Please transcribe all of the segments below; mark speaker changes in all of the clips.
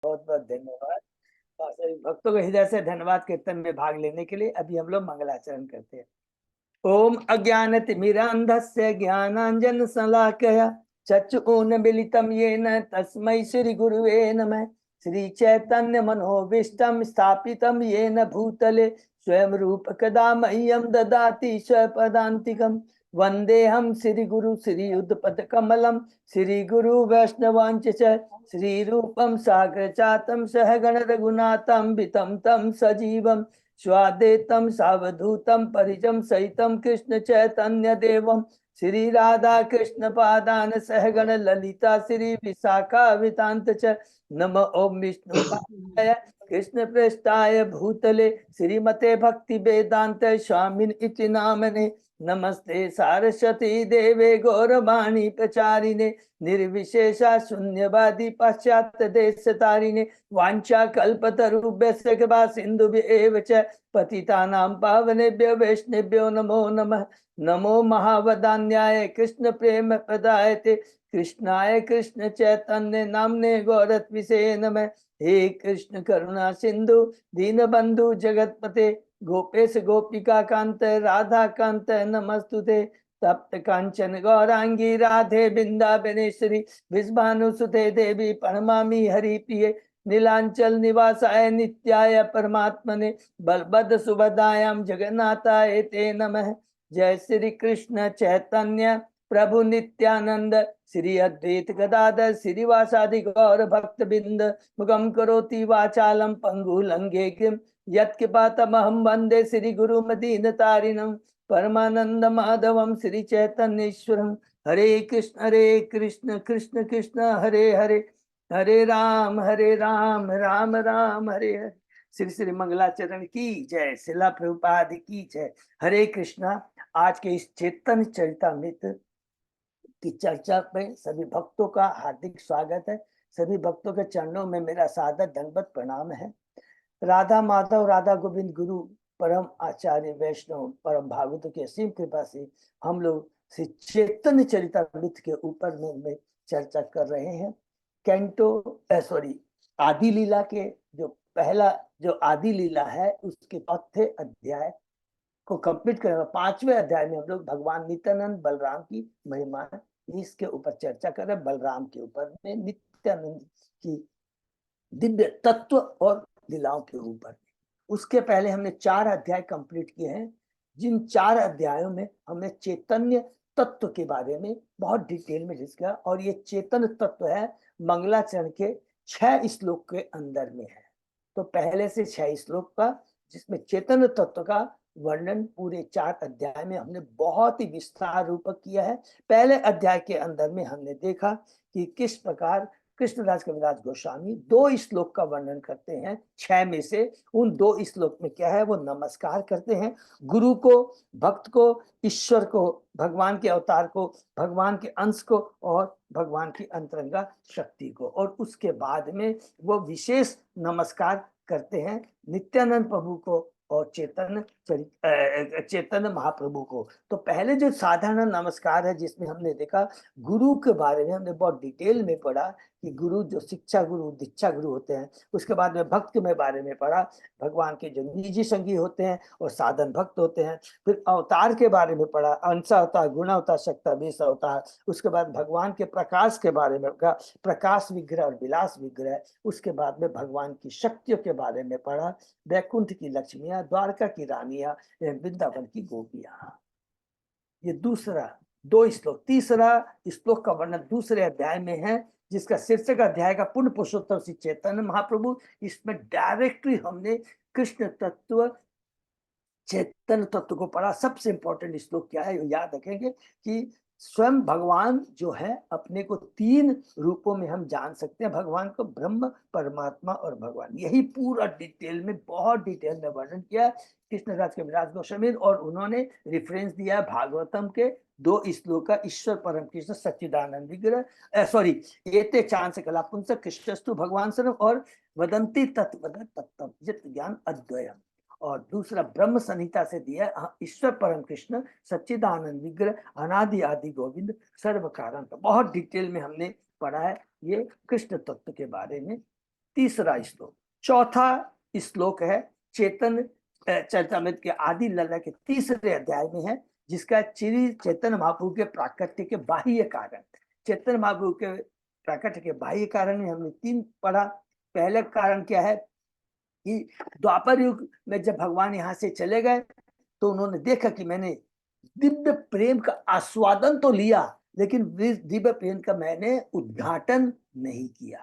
Speaker 1: बहुत बहुत धन्यवाद। और सभी भक्तों को हृदय से धन्यवाद कीर्तन में भाग लेने के लिए। अभी हम लोग मंगलाचरण करते हैं। ओम अज्ञानतिमिरान्धस्य ज्ञानांजन शलाकया चक्षुरुन्मीलितं येन तस्मै श्री गुरुवे नमः। श्री चैतन्य मनोभीष्टं स्थापितं येन भूतले स्वयं रूप कदा मह्यं ददाति स्वपदान्तिकं। वन्देऽहं श्री गुरु श्री युगपद कमलं श्री गुरु वैष्णवांच श्री रूपं साग्रजातं सहगण रघुनाथान्वितं तं सजीवं स्वादेतं सावधूतं परिजं सहितं कृष्ण चैतन्य देवं श्री राधा कृष्ण पादान सहगण ललिता श्री विशाखावितांत च। नम ओम विष्णुपादाय कृष्ण पृष्ठाय भूतले श्रीमते भक्ति वेदांत स्वामिन इति नामने। नमस्ते सारस्वती देवे गौरवाणी प्रचारिणे निर्विशेषा शून्यवादी पाश्चात्य देश तारिणे वांछा कल्पतरुभ्यस्य कृपा सिन्धुभ्येव च पतितानां पावनेभ्यो वैष्णवेभ्यो नमो नमः। नमो महावदान्याय कृष्ण प्रेम प्रदायते कृष्णाय कृष्ण चैतन्य नामने गौरत्विषे नमः। हे कृष्ण करुणा सिंधु दीनबंधु जगतपते गोपेश गोपिका कांत राधा कांत नमस्तुते। तप्त कांचन गौरांगी राधे बिंदाबनेश्वरी विश्वानुसुते देवी प्रणमामि हरिप्रिये। नीलांचल निवासाय नित्याय परमात्मने बलभद्र सुभद्रायां जगन्नाथाय ते नमः। जय श्री कृष्ण चैतन्य प्रभु नित्यानंद श्री अद्वैत गदाधर श्रीवासादि गौर भक्त बिंद मुगम करोति वाचालम पंगु लंघे किम यत्कृपातमहं वंदे श्री गुरु मदीन तारिणम परमानंद माधवम श्री चैतन्येश्वरम। हरे कृष्ण कृष्ण कृष्ण हरे हरे हरे राम राम राम हरे हरे। श्री श्री मंगलाचरण की जय। शिला प्रभुपाद की जय। हरे कृष्णा। आज के इस चेतन चरितामृत की चर्चा में सभी भक्तों का हार्दिक स्वागत है। सभी भक्तों के चरणों में मेरा सादर दंडवत प्रणाम है। राधा माधव राधा गोविंद गुरु परम आचार्य वैष्णव परम भागवतों की असीम कृपा से हम लोग श्री चैतन्य चरितामृत के ऊपर में चर्चा कर रहे हैं। आदि लीला के जो पहला जो आदि लीला है उसके चौथे अध्याय को कंप्लीट करेंगे। 5वें अध्याय में हम लोग भगवान नित्यानंद बलराम की महिमा इसके ऊपर चर्चा कर रहे हैं। बलराम के ऊपर में नित्यानंद की दिव्य तत्व और लीलाओं के ऊपर। उसके पहले हमने 4 अध्याय कंप्लीट किए हैं। जिन 4 अध्यायों में हमने चैतन्य तत्व के बारे में बहुत डिटेल में डिस्कस किया और ये चेतन तत्व है मंगलाचरण के 6 श्लोक के अंदर में है। तो पहले से 6 श्लोक का जिसमें चेतन तत्व का वर्णन पूरे 4 अध्याय में हमने बहुत ही विस्तार रूपक किया है। पहले अध्याय के अंदर में हमने देखा कि किस प्रकार कृष्णदास कविराज गोस्वामी 2 श्लोक का वर्णन करते हैं 6 में से। उन 2 श्लोक में क्या है, वो नमस्कार करते हैं गुरु को, भक्त को, ईश्वर को, भगवान के अवतार को, भगवान के अंश को और भगवान की अंतरंगा शक्ति को। और उसके बाद में वो विशेष नमस्कार करते हैं नित्यानंद प्रभु को और चेतन महाप्रभु को। तो पहले जो साधारण नमस्कार है जिसमें हमने देखा गुरु के बारे में हमने बहुत डिटेल में पढ़ा कि गुरु जो शिक्षा गुरु दीक्षा गुरु होते हैं। उसके बाद में भक्त के बारे में पढ़ा, भगवान के जो निजी संगी होते हैं और साधन भक्त होते हैं। फिर अवतार के बारे में पढ़ा, अंश अवतार, गुण अवतार, शक्ति बीस अवतार। उसके बाद भगवान के प्रकाश के बारे में पढ़ा, प्रकाश विग्रह और विलास विग्रह। उसके बाद में भगवान की शक्तियों के बारे में पढ़ा, वैकुंठ की लक्ष्मियां, द्वारका की रानियां, वृंदावन की गोपियां। ये दूसरा 2 श्लोक। तीसरा श्लोक का वर्णन दूसरे अध्याय में है जिसका शीर्षक अध्याय का पूर्ण पुरुषोत्तम श्री चैतन्य महाप्रभु। इसमें डायरेक्टली हमने कृष्ण तत्व चैतन्य तत्व को पढ़ा। सबसे इंपॉर्टेंट श्लोक क्या है याद रखेंगे कि स्वयं भगवान जो है अपने को 3 रूपों में हम जान सकते हैं। भगवान को ब्रह्म, परमात्मा और भगवान। यही पूरा डिटेल में बहुत डिटेल में वर्णन किया कृष्णदास कविराज गोस्वामी। और उन्होंने रेफरेंस दिया भागवतम के 2 श्लोक का, ईश्वर परम कृष्ण सच्चिदानंद विग्रह एते चांस कला पुंस कृष्णस्तु भगवान सर्व और वदंती तत्व तत्व जित ज्ञान अद्वयम। और दूसरा ब्रह्म संहिता से दिया ईश्वर परम कृष्ण सच्चिदानंद विग्रह अनादि आदि गोविंद सर्व कारण। बहुत डिटेल में हमने पढ़ा है ये कृष्ण तत्व के बारे में। तीसरा श्लोक। चौथा श्लोक है चेतन चरितमृत के आदि लला के तीसरे अध्याय में है, जिसका श्री चैतन्य महाप्रभु के प्राकट्य के बाह्य कारण। चैतन्य महाप्रभु के प्राकट्य के बाह्य कारण में हमने 3 पढ़ा। पहले कारण क्या है कि द्वापर युग में जब भगवान यहाँ से चले गए तो उन्होंने देखा कि मैंने दिव्य प्रेम का आस्वादन तो लिया, लेकिन दिव्य प्रेम का मैंने उद्घाटन नहीं किया।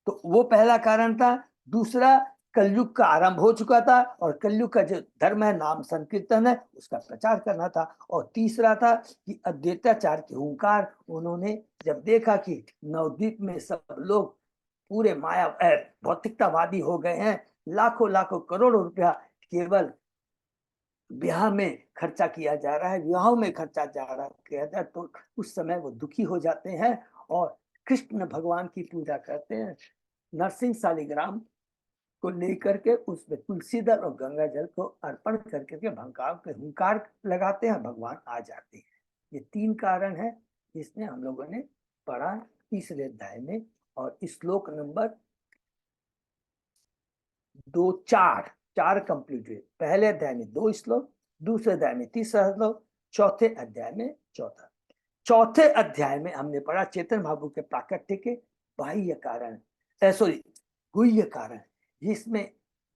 Speaker 1: तो वो पहला कारण था। दूसरा, कलयुग का आरंभ हो चुका था और कलयुग का जो धर्म है, नाम संकीर्तन है, उसका प्रचार करना था। और तीसरा था कि अद्वैताचार्य के हुंकार, उन्होंने जब देखा कि नवद्वीप में सब लोग पूरे माया भौतिकतावादी हो गए हैं, लाखों लाखों करोड़ों रुपया केवल ब्याह में खर्चा किया जा रहा है, विवाहों में खर्चा किया जा रहा है, तो उस समय वो दुखी हो जाते हैं और कृष्ण भगवान की पूजा करते हैं। नरसिंह शालिग्राम को लेकर के उसमें तुलसी दल और गंगा जल को अर्पण करके हुंकार लगाते हैं, भगवान आ जाते हैं। ये 3 कारण है जिसने हम लोगों ने पढ़ा तीसरे अध्याय में। और श्लोक नंबर 2, 4 कंप्लीट हुए। पहले अध्याय में 2 श्लोक, दूसरे अध्याय में तीसरा श्लोक, चौथे अध्याय में चौथा। चौथे अध्याय में हमने पढ़ा चेतन महाप्रभु के प्राकट्य के बाह्य कारण, गुह्य कारण, जिसमें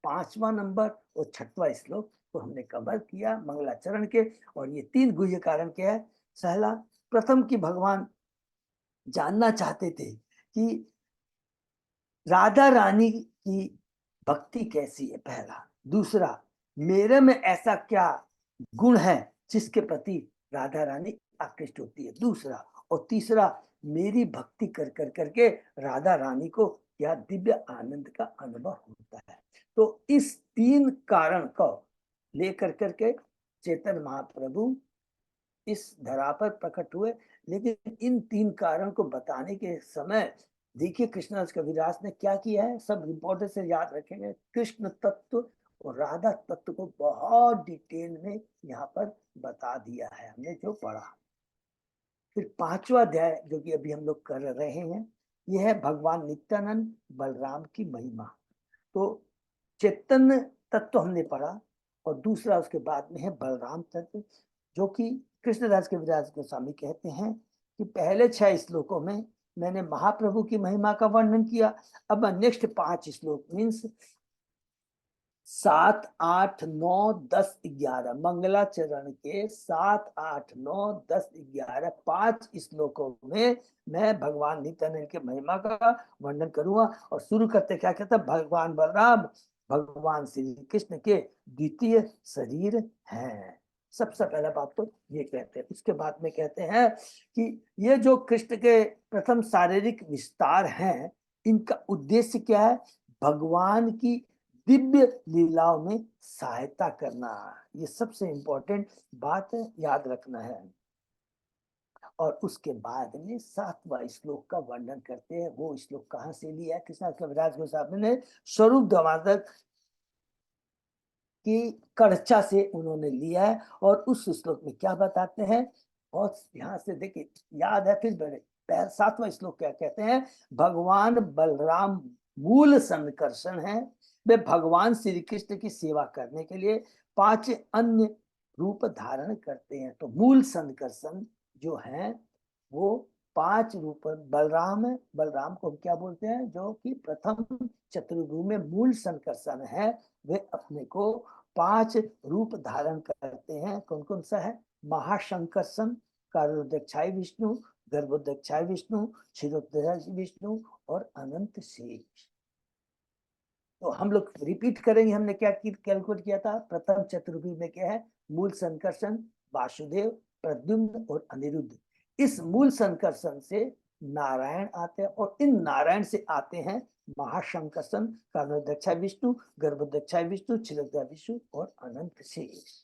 Speaker 1: 5वां नंबर और 6वां श्लोक को हमने कवर किया मंगलाचरण के। और ये 3 गुह्य कारण क्या है? पहला, प्रथम की भगवान जानना चाहते थे कि राधा रानी की भक्ति कैसी है, पहला। दूसरा, मेरे में ऐसा क्या गुण है जिसके प्रति राधा रानी आकृष्ट होती है, दूसरा। और तीसरा, मेरी भक्ति कर कर करके राधा रानी को क्या दिव्य आनंद का अनुभव होता है। तो इस 3 कारण को लेकर करके चेतन महाप्रभु इस धरा पर प्रकट हुए। लेकिन इन 3 कारण को बताने के समय देखिए कृष्णदास कविराज ने क्या किया है, सब इम्पोर्टेंट से याद रखेंगे। कृष्ण तत्व और राधा तत्व को बहुत डिटेल में यहाँ पर बता दिया है हमने जो पढ़ा। फिर 5वां अध्याय जो कि अभी हम लोग कर रहे हैं, यह है भगवान नित्यानंद बलराम की महिमा। तो चैतन्य तत्व हमने पढ़ा और दूसरा उसके बाद में है बलराम तत्व, जो कि कृष्णदास कविराज गोस्वामी कहते हैं कि पहले 6 श्लोकों में मैंने महाप्रभु की महिमा का वर्णन किया। अब नेक्स्ट 5 श्लोक मीन्स 7, 8, 9, 10, 11 मंगलाचरण के 7, 8, 9, 10, 11 5 श्लोकों में मैं भगवान नित्यानंद के महिमा का वर्णन करूंगा। और शुरू करते क्या कहता, भगवान बलराम भगवान श्री कृष्ण के द्वितीय शरीर हैं। सबसे पहला बात तो ये कहते हैं। उसके बाद में कहते हैं कि ये जो कृष्ण के प्रथम शारीरिक विस्तार हैं, इनका उद्देश्य क्या है? भगवान की दिव्य लीलाओं में सहायता करना। ये सबसे इंपॉर्टेंट बात है, याद रखना है। और उसके बाद में 7वां श्लोक का वर्णन करते हैं। वो श्लोक कहाँ से लिया है? कृष्णदास कविराज गोस्वामी ने स्वरूप दामोदर की कर्चा से उन्होंने लिया है। और उस श्लोक में क्या बताते हैं, और यहाँ से देखिए याद है फिर बड़े। 7वां श्लोक क्या कहते हैं? भगवान बलराम मूल संकर्षण है, वे भगवान श्री कृष्ण की सेवा करने के लिए 5 अन्य रूप धारण करते हैं। तो मूल संकर्षण जो है वो 5 रूप बलराम है। बलराम को हम क्या बोलते हैं? जो कि प्रथम चतुर्भु में मूल संकर्षण है। वे अपने को 5 रूप धारण करते हैं। कौन कौन सा है? महाशंकर्षण, कारोदक्षाय विष्णु, गर्भोदक्षाय विष्णु, क्षीरोदक्षाय विष्णु और अनंत शेष। तो हम लोग रिपीट करेंगे। हमने क्या कैलकुलेट किया था? प्रथम चतुर्भुज में क्या है? मूल संकर्षण, वासुदेव, प्रद्युम्न और अनिरुद्ध। इस मूल संकर्षण से नारायण आते हैं और इन नारायण से आते हैं महाशंकर्षण, कारणोदक्षाय विष्णु, गर्भोदक्षाय विष्णु, क्षीरोदक्षाय विष्णु और अनंत शेष।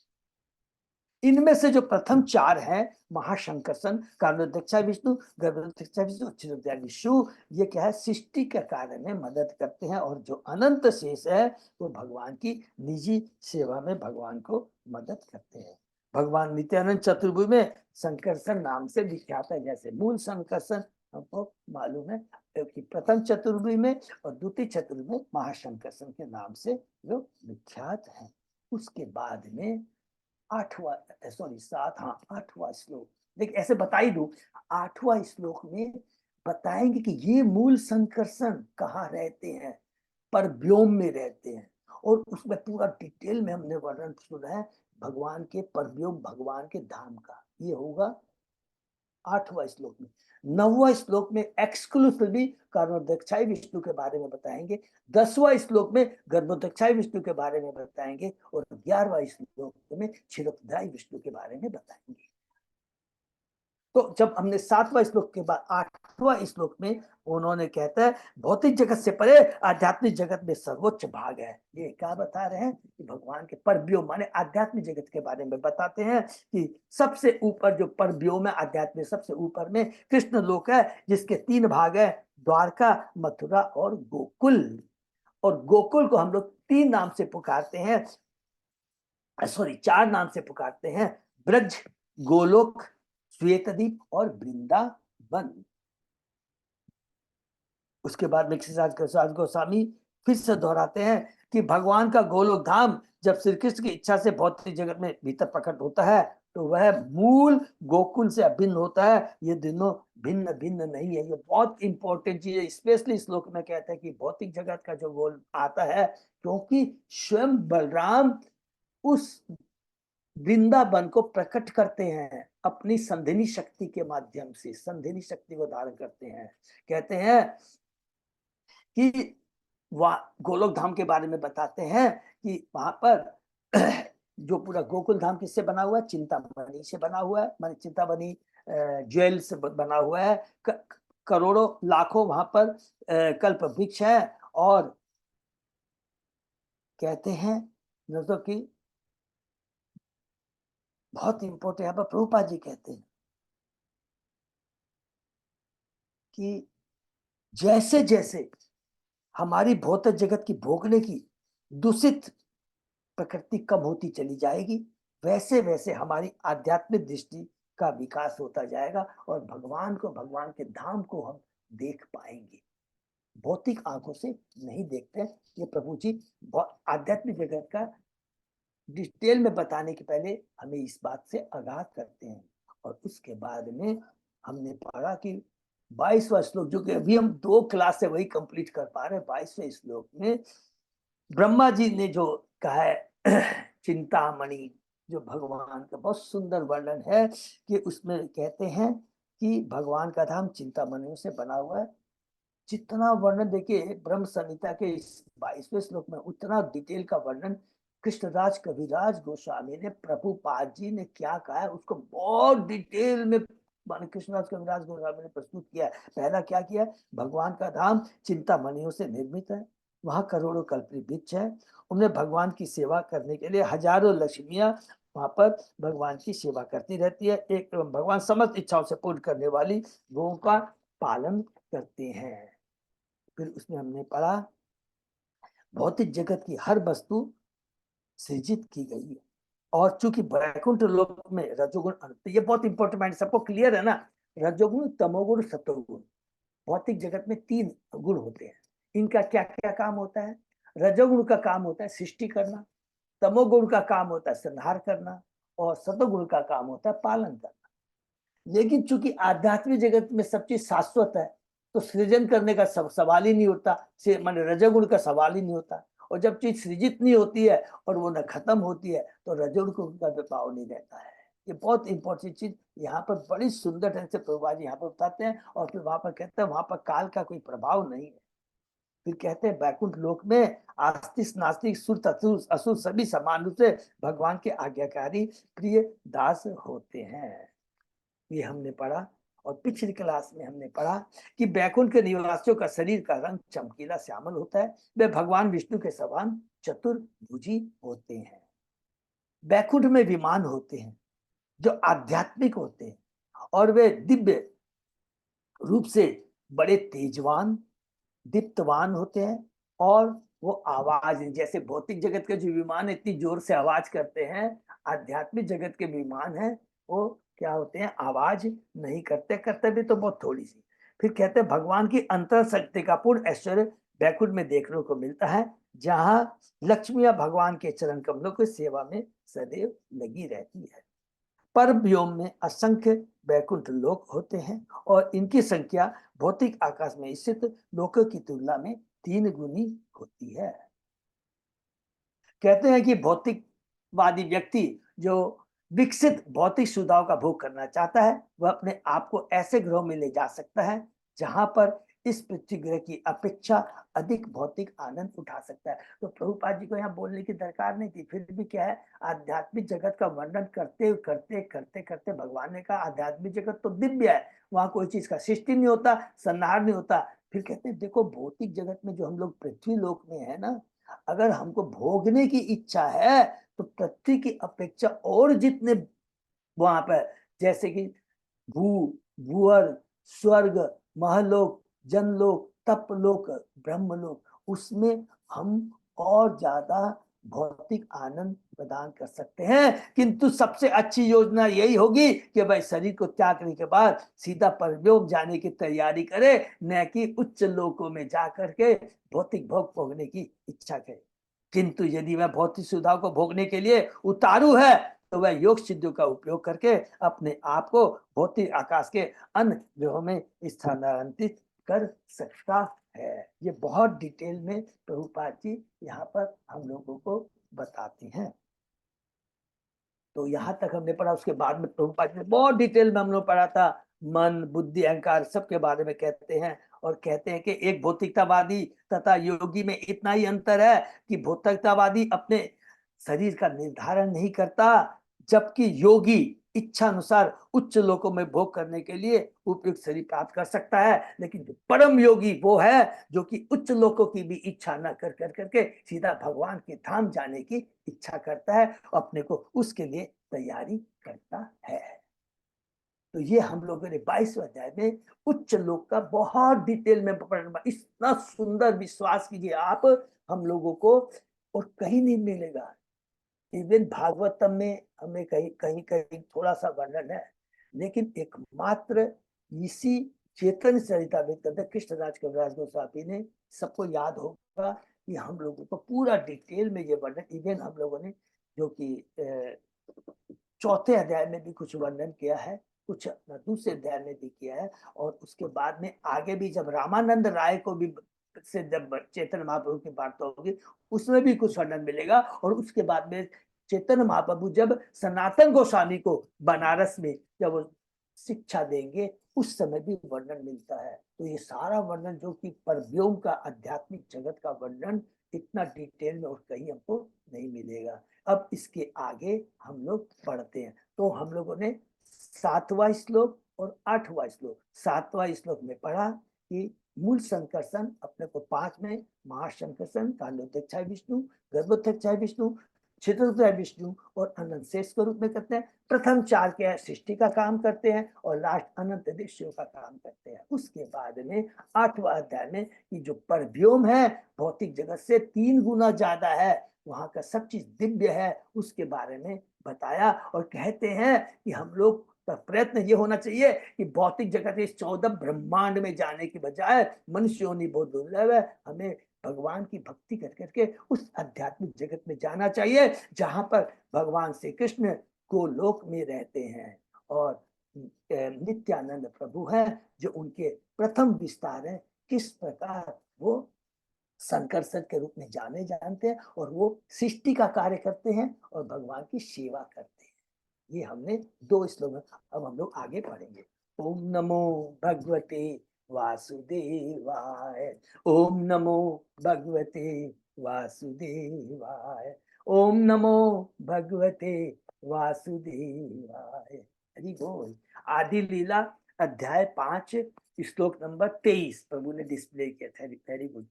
Speaker 1: इनमें से जो प्रथम 4 हैं, महाशंकर्षण, कारणोदक्षाय विष्णु, गर्भोदक्षाय विष्णु, क्षीरोदक्षाय विष्णु, ये क्या है? सृष्टि के कार्य में मदद करते हैं। और जो अनंत शेष है वो भगवान की निजी सेवा में भगवान को मदद करते हैं। भगवान नित्यानंद चतुर्भुज में संकर्षण नाम से विख्यात है। जैसे मूल संकर्षण हमको मालूम है कि प्रथम चतुर्भुज में और द्वितीय चतुर्भुज में महाशंकर्षण के नाम से जो विख्यात है। उसके बाद में आठवां श्लोक, देखिए ऐसे बता ही दू, आठवां श्लोक में बताएंगे कि ये मूल संकर्षण कहाँ रहते हैं, पर व्योम में रहते हैं। और उसमें पूरा डिटेल में हमने वर्णन सुना है भगवान के परव्योम, भगवान के धाम का। ये होगा 8वां श्लोक में। 9वां श्लोक में एक्सक्लूसिवली कर्णोदक्षाई विष्णु के बारे में बताएंगे। 10वां श्लोक में गर्भोदक्षाई विष्णु के बारे में बताएंगे और 11वां श्लोक में क्षीरोदधाई विष्णु के बारे में बताएंगे। तो जब हमने 7वां श्लोक के बाद 8वां श्लोक में उन्होंने कहता है भौतिक जगत से परे आध्यात्मिक जगत में सर्वोच्च भाग है। ये क्या बता रहे हैं कि भगवान के परव्योम माने आध्यात्मिक जगत के बारे में बताते हैं कि सबसे ऊपर जो परव्योम है आध्यात्मिक, सबसे ऊपर में कृष्ण लोक है जिसके 3 भाग है, द्वारका, मथुरा और गोकुल। और गोकुल को हम लोग 3 नाम से पुकारते हैं, सॉरी 4 नाम से पुकारते हैं, ब्रज, गोलोक, श्वेतद्वीप और वृंदावन। उसके बाद में गोस्वामी फिर से दोहराते हैं कि भगवान का गोलोक धाम जब श्री कृष्ण की इच्छा से भौतिक जगत में भीतर प्रकट होता है तो वह मूल गोकुल से अभिन्न होता है। ये दोनों भिन्न भिन्न नहीं है। ये बहुत इंपॉर्टेंट चीज है। स्पेशली श्लोक में कहते हैं कि भौतिक जगत का जो गोल आता है क्योंकि स्वयं बलराम उस वृंदावन को प्रकट करते हैं अपनी संधिनी शक्ति के माध्यम से, संधिनी शक्ति को धारण करते हैं। कहते हैं कि गोलोक धाम के बारे में बताते हैं कि वहां पर जो पूरा गोकुल धाम किससे बना हुआ है, चिंतामणि से बना हुआ है, माने चिंतामणि ज्वेल से बना हुआ है। करोड़ों लाखों वहां पर कल्प वृक्ष है। और कहते हैं तो कि बहुत इंपॉर्टेंट यहाँ पर प्रभुपाद जी कहते हैं कि जैसे जैसे हमारी भौतिक जगत की भोगने की दूषित प्रकृति कम होती चली जाएगी वैसे वैसे हमारी आध्यात्मिक दृष्टि का विकास होता जाएगा और भगवान को, भगवान के धाम को हम देख पाएंगे। भौतिक आंखों से नहीं देखते। ये प्रभु जी आध्यात्मिक जगत का डिटेल में बताने के पहले हमें इस बात से आगाह करते हैं। और उसके बाद में हमने पढ़ा कि 22वां श्लोक, जो कि अभी हम 2 क्लास से वही कंप्लीट कर पा रहे हैं। 22वें श्लोक में ब्रह्मा जी ने जो कहा है चिंतामणि, जो भगवान का बहुत सुंदर वर्णन है कि उसमें कहते हैं कि भगवान का धाम चिंतामणियों से बना हुआ है। जितना वर्णन देखिए ब्रह्म संहिता के इस 22वें श्लोक में, उतना डिटेल का वर्णन कृष्णराज कविराज गोस्वामी ने, प्रभुपाद जी ने क्या कहा है उसको बहुत डिटेल में कृष्णराज कविराज गोस्वामी ने प्रस्तुत किया है। पहला क्या किया, भगवान का धाम चिंतामणियों से निर्मित है, वहां करोड़ों कल्पी वृक्ष है, उन्हें भगवान की सेवा करने के लिए हजारों लक्ष्मियां वहां पर भगवान की सेवा करती रहती है। एक भगवान समस्त इच्छाओं से पूर्ण करने वाली गौ का पालन करते हैं। फिर उसमें हमने पढ़ा भौतिक जगत की हर वस्तु सृजित की गई है और चूंकि वैकुंठ लोक में रजोगुण, ये बहुत इंपॉर्टेंट पॉइंट, सबको क्लियर है ना। रजोगुण, तमोगुण, सतोगुण, भौतिक जगत में 3 गुण होते हैं। इनका क्या क्या काम होता है? रजोगुण का काम होता है सृष्टि करना, तमोगुण का काम होता है संहार करना और सतोगुण का काम होता है पालन करना। लेकिन चूंकि आध्यात्मिक जगत में सब चीज शाश्वत है तो सृजन करने का सवाल ही नहीं होता, माने रजोगुण का सवाल ही नहीं होता। और जब चीज सृजित नहीं होती है और वो न खत्म होती है तो रजोगुण का प्रभाव नहीं रहता है। ये बहुत इंपॉर्टेंट चीज यहाँ पर बड़ी सुंदर ढंग से प्रभुपाद जी यहाँ पर बताते हैं। और फिर वहां पर कहते हैं वहां पर काल का कोई प्रभाव नहीं है। फिर कहते हैं वैकुंठ लोक में आस्तिक नास्तिक सुर असुर सभी समान रूप से भगवान के आज्ञाकारी प्रिय दास होते हैं। ये हमने पढ़ा। और पिछली क्लास में हमने पढ़ा कि बैकुंठ के निवासियों का शरीर का रंग चमकीला श्यामल होता है, वे भगवान विष्णु के समान चतुर्भुजी होते हैं। बैकुंठ में विमान होते हैं जो आध्यात्मिक होते हैं और वे दिव्य रूप से बड़े तेजवान दीप्तवान होते हैं। और वो आवाज, जैसे भौतिक जगत के जो विमान इतनी जोर से आवाज करते हैं, आध्यात्मिक जगत के विमान है वो क्या होते हैं, आवाज नहीं करते, करते भी तो बहुत थोड़ी सी। फिर कहते हैं भगवान की अंतर शक्ति का पूर्ण ऐश्वर्य बैकुंठ में देखने को मिलता है, जहां लक्ष्मियां भगवान के चरण कमलों की सेवा में सदैव लगी रहती है। पर व्योम में असंख्य बैकुंठ लोक होते हैं और इनकी संख्या भौतिक आकाश में स्थित लोकों की तुलना में 3 गुनी होती है। कहते हैं कि भौतिकवादी व्यक्ति जो विकसित भौतिक सुविधाओं का भोग करना चाहता है, वह अपने आप को ऐसे ग्रहों में ले जा सकता है जहां पर इस पृथ्वी ग्रह की अपेक्षा अधिक भौतिक आनंद उठा सकता है। तो प्रभुपाद जी को यहाँ बोलने की दरकार नहीं थी, फिर भी क्या है, आध्यात्मिक जगत का वर्णन करते करते करते करते भगवान ने कहा आध्यात्मिक जगत तो दिव्य है, वहां कोई चीज का सृष्टि नहीं होता, संहार नहीं होता। फिर कहते हैं देखो भौतिक जगत में जो हम लोग पृथ्वी लोक में है ना, अगर हमको भोगने की इच्छा है तो पृथ्वी की अपेक्षा और जितने वहां पर, जैसे कि भू, भूअर, स्वर्ग, महलोक, जनलोक, तपलोक, ब्रह्मलोक, उसमें हम और ज्यादा भौतिक आनंद प्रदान कर सकते हैं। किंतु सबसे अच्छी योजना यही होगी कि भाई शरीर को त्याग करने के बाद सीधा परलोक जाने की तैयारी करे, न कि उच्च लोकों में जा करके भौतिक भोग भोगने की इच्छा करे। किंतु यदि वह भौतिक सुविधाओं को भोगने के लिए उतारू है तो वह योग सिद्धियों का उपयोग करके अपने आप को भौतिक आकाश के अन्य ग्रहों में स्थानांतरित कर सकता है। ये बहुत डिटेल में प्रभुपाद जी यहाँ पर हम लोगों को बताते हैं। तो यहाँ तक हमने पढ़ा, उसके बाद में प्रभुपाद जी बहुत डिटेल में हम लोग पढ़ा था, मन, बुद्धि, अहंकार सबके बारे में कहते हैं। और कहते हैं कि एक भौतिकतावादी तथा योगी में इतना ही अंतर है कि भौतिकतावादी अपने शरीर का निर्धारण नहीं करता, जबकि योगी इच्छा अनुसार उच्च लोकों में भोग करने के लिए उपयुक्त शरीर प्राप्त कर सकता है। लेकिन जो परम योगी वो है जो कि उच्च लोकों की भी इच्छा न कर करके सीधा भगवान के धाम जाने की इच्छा करता है, अपने को उसके लिए तैयारी करता है। तो ये हम लोगों ने 22वें अध्याय में उच्च लोक का बहुत डिटेल में पढ़ना, इतना सुंदर, विश्वास कीजिए आप, हम लोगों को और कहीं नहीं मिलेगा। इवन भागवतम में हमें कहीं कहीं कहीं थोड़ा सा वर्णन है, लेकिन एकमात्र इसी चेतन चरितामृत कृष्णराज कविराज गोस्वामी ने, सबको याद होगा कि हम लोगों को पूरा डिटेल में ये वर्णन, इवन हम लोगों ने जो कि चौथे अध्याय में भी कुछ वर्णन किया है, कुछ दूसरे अध्याय में भी किया है, और उसके बाद में आगे भी जब रामानंद राय को भी से जब चेतन महाप्रभु की वार्ता होगी उसमें भी कुछ वर्णन मिलेगा। और उसके बाद में चेतन महाप्रभु जब सनातन गोस्वामी को बनारस में जब वो शिक्षा देंगे उस समय भी वर्णन मिलता है। तो ये सारा वर्णन जो कि परव्योम का आध्यात्मिक जगत का वर्णन इतना डिटेल में और कहीं हमको नहीं मिलेगा। अब इसके आगे हम लोग पढ़ते हैं। तो हम लोगों ने 7वां श्लोक और 8वां श्लोक, 7वां श्लोक में पढ़ा कि मूल संकर्षण अपने को 5 में, महासंकर्षण, कालोत्थाय विष्णु, गर्भोत्थाय विष्णु, छिद्रोत्थाय विष्णु और अनंत शेष के रूप में करते हैं। प्रथम 4 के सृष्टि का काम करते हैं और लास्ट अनंत दृश्यों का काम करते हैं। उसके बाद में 8वां अध्याय में कि जो परव्योम है भौतिक जगत से 3 गुना ज्यादा है, वहां का सब चीज दिव्य है, उसके बारे में बताया। और कहते हैं कि हम लोग का प्रयत्न ये होना चाहिए कि भौतिक जगत इस 14 ब्रह्मांड में जाने की बजाय मनुष्य योनि बहुत दुर्लभ है, हमें भगवान की भक्ति कर करके उस आध्यात्मिक जगत में जाना चाहिए जहां पर भगवान श्री कृष्ण गोलोक में रहते हैं और नित्यानंद प्रभु है जो उनके प्रथम विस्तार है। किस प्रकार वो संकर्षण के रूप में जाने जानते हैं और वो सृष्टि का कार्य करते हैं और भगवान की सेवा करते हैं। ये हमने 2 श्लोक में, अब हम लोग आगे पढ़ेंगे। ओम नमो भगवते वासुदेवाय, ओम नमो भगवते वासुदेवाय, ओम नमो भगवते वासुदेवाय। हरि बोल। आदि लीला अध्याय 5 श्लोक नंबर 23 प्रभु ने डिस्प्ले किया था। Very good.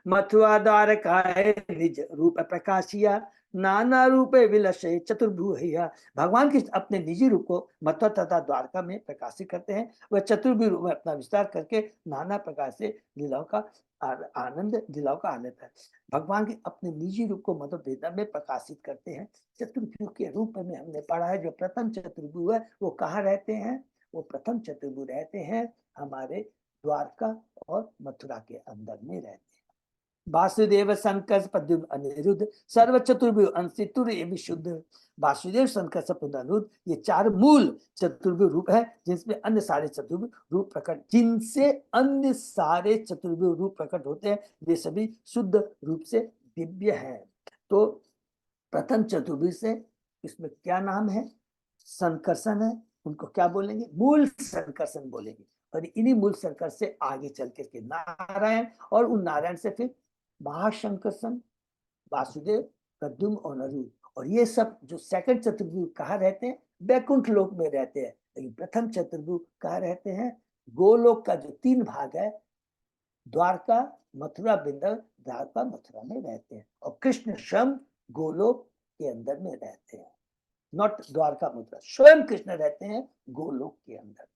Speaker 1: मथुआ द्वारकाय निज रूप प्रकाशिया, नाना रूपे विलसे चतुर्भुजा। भगवान के अपने निजी रूप को मथुरा तथा द्वारका में प्रकाशित करते हैं। वह चतुर्भुज रूप में अपना विस्तार करके नाना प्रकार से लीलाओं का आनंद है। भगवान के अपने निजी रूप को मधुर वेदा में प्रकाशित करते हैं। चतुर्भुज के रूप में हमने पढ़ा है, जो प्रथम चतुर्भुज है वो कहाँ रहते हैं? वो प्रथम चतुर्भुज रहते हैं हमारे द्वारका और मथुरा के अंदर में रहते हैं। वासुदेव संकर्ष प्रद्युम्न अनिरुद्ध सर्व चतुर्भुज अंशितुर विशुद्ध। वासुदेव संकर्ष प्रद्युम्न अनिरुद्ध ये चार मूल चतुर्भुज रूप है, जिनसे अन्य सारे चतुर्भुज रूप प्रकट होते हैं, वे सभी शुद्ध रूप से दिव्य है। तो प्रथम चतुर्भुज से इसमें क्या नाम है? संकर्षण है, उनको क्या बोलेंगे? मूल संकर्षण बोलेंगे। और इन्हीं मूल संकर्ष से आगे चल के नारायण, और उन नारायण से फिर महाशंकर्षण, वासुदेव, प्रद्युम्न और अनिरुद्ध। और ये सब जो सेकंड चतुर्भुज कहाँ रहते हैं? बैकुंठ लोक में रहते हैं। लेकिन प्रथम चतुर्भुज कहाँ रहते हैं? गोलोक का जो 3 भाग है, द्वारका, मथुरा, वृंदावन, द्वारका मथुरा में रहते हैं। और कृष्ण स्वयं गोलोक के अंदर में रहते हैं, नॉट द्वारका मथुरा। स्वयं कृष्ण रहते हैं गोलोक के अंदर।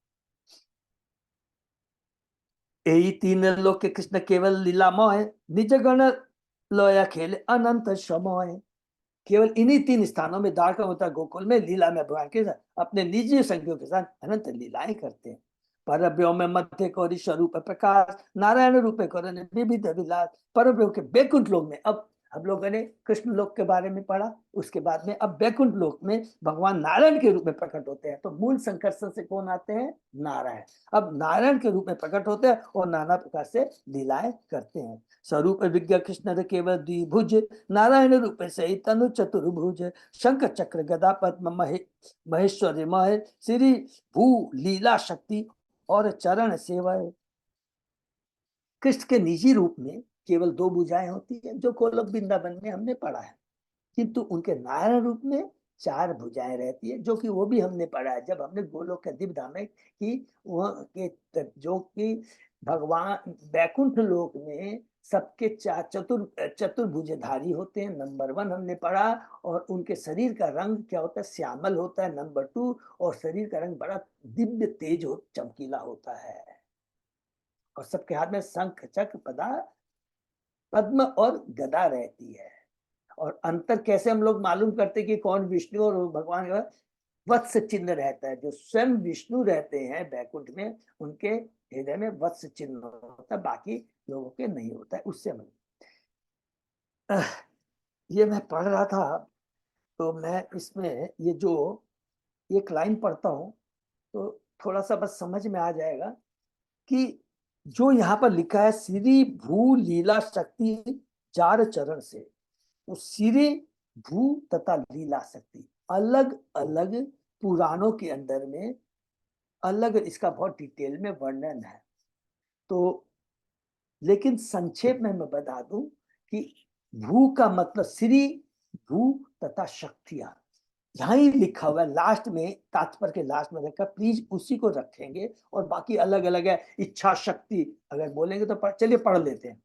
Speaker 1: यही 3 लोक के कृष्ण केवल लीलामय, निज गण लोया खेल अनंत समय। केवल इन्हीं 3 स्थानों में, द्वारका, मथुरा, गोकुल में लीला में भगवान के साथ अपने निजी संगियों के साथ अनंत लीलाएं करते हैं। परब्योम में मध्य कौरी स्वरूप प्रकाश, नारायण रूपे करण विविध विलास। परब्योम के बैकुंठ लोक में, अब हम लोगों ने कृष्ण लोक के बारे में पढ़ा, उसके बाद में अब बैकुंठ लोक में भगवान नारायण के रूप में प्रकट होते हैं। तो मूल संकर्षण से कौन आते हैं? नारायण। अब नारायण के रूप में प्रकट होते हैं और नाना प्रकार से लीलाएं करते हैं। स्वरूप विज्ञ कृष्ण केवल द्विभुज, नारायण रूप से तनु चतुर्भुज। शंख चक्र गदा पद्म महेश्वरी मह, श्री भू लीला शक्ति और चरण सेवा। कृष्ण के निजी रूप में केवल 2 भुजाएं होती है, जो गोलोक वृंदावन में हमने पढ़ा है। किंतु उनके नारायण रूप में 4 भुजाएं रहती है, जो कि वो भी हमने पढ़ा है जब हमने गोलोक के दिव्य धाम में कि वह के जो कि भगवान बैकुंठ लोक में सबके चतुर्भुजधारी होते हैं, नंबर 1 हमने पढ़ा। और उनके शरीर का रंग क्या होता है? श्यामल होता है, नंबर 2। और शरीर का रंग बड़ा दिव्य तेज चमकीला होता है। और सबके हाथ में शंख चक्र पद्म और गदा रहती है। और अंतर कैसे हम लोग मालूम करते कि कौन विष्णु और भगवान? वत्स चिन्ह रहता है। जो स्वयं विष्णु रहते हैं बैकुंठ में, उनके हृदय में वत्स चिन्ह होता है, बाकी लोगों के नहीं होता है। उससे हम ये मैं पढ़ रहा था, तो मैं इसमें ये जो एक लाइन पढ़ता हूँ तो थोड़ा सा बस समझ में आ जाएगा कि जो यहाँ पर लिखा है श्री भू लीला शक्ति 4 चरण से, तो श्री भू तथा लीला शक्ति अलग अलग पुराणों के अंदर में अलग इसका बहुत डिटेल में वर्णन है। तो लेकिन संक्षेप में मैं बता दूं कि भू का मतलब श्री भू तथा शक्तियां यहाँ ही लिखा हुआ है लास्ट में, तात्पर्य के लास्ट में रखा, प्लीज उसी को रखेंगे। और बाकी अलग अलग है। इच्छा शक्ति अगर बोलेंगे तो चलिए पढ़ लेते हैं।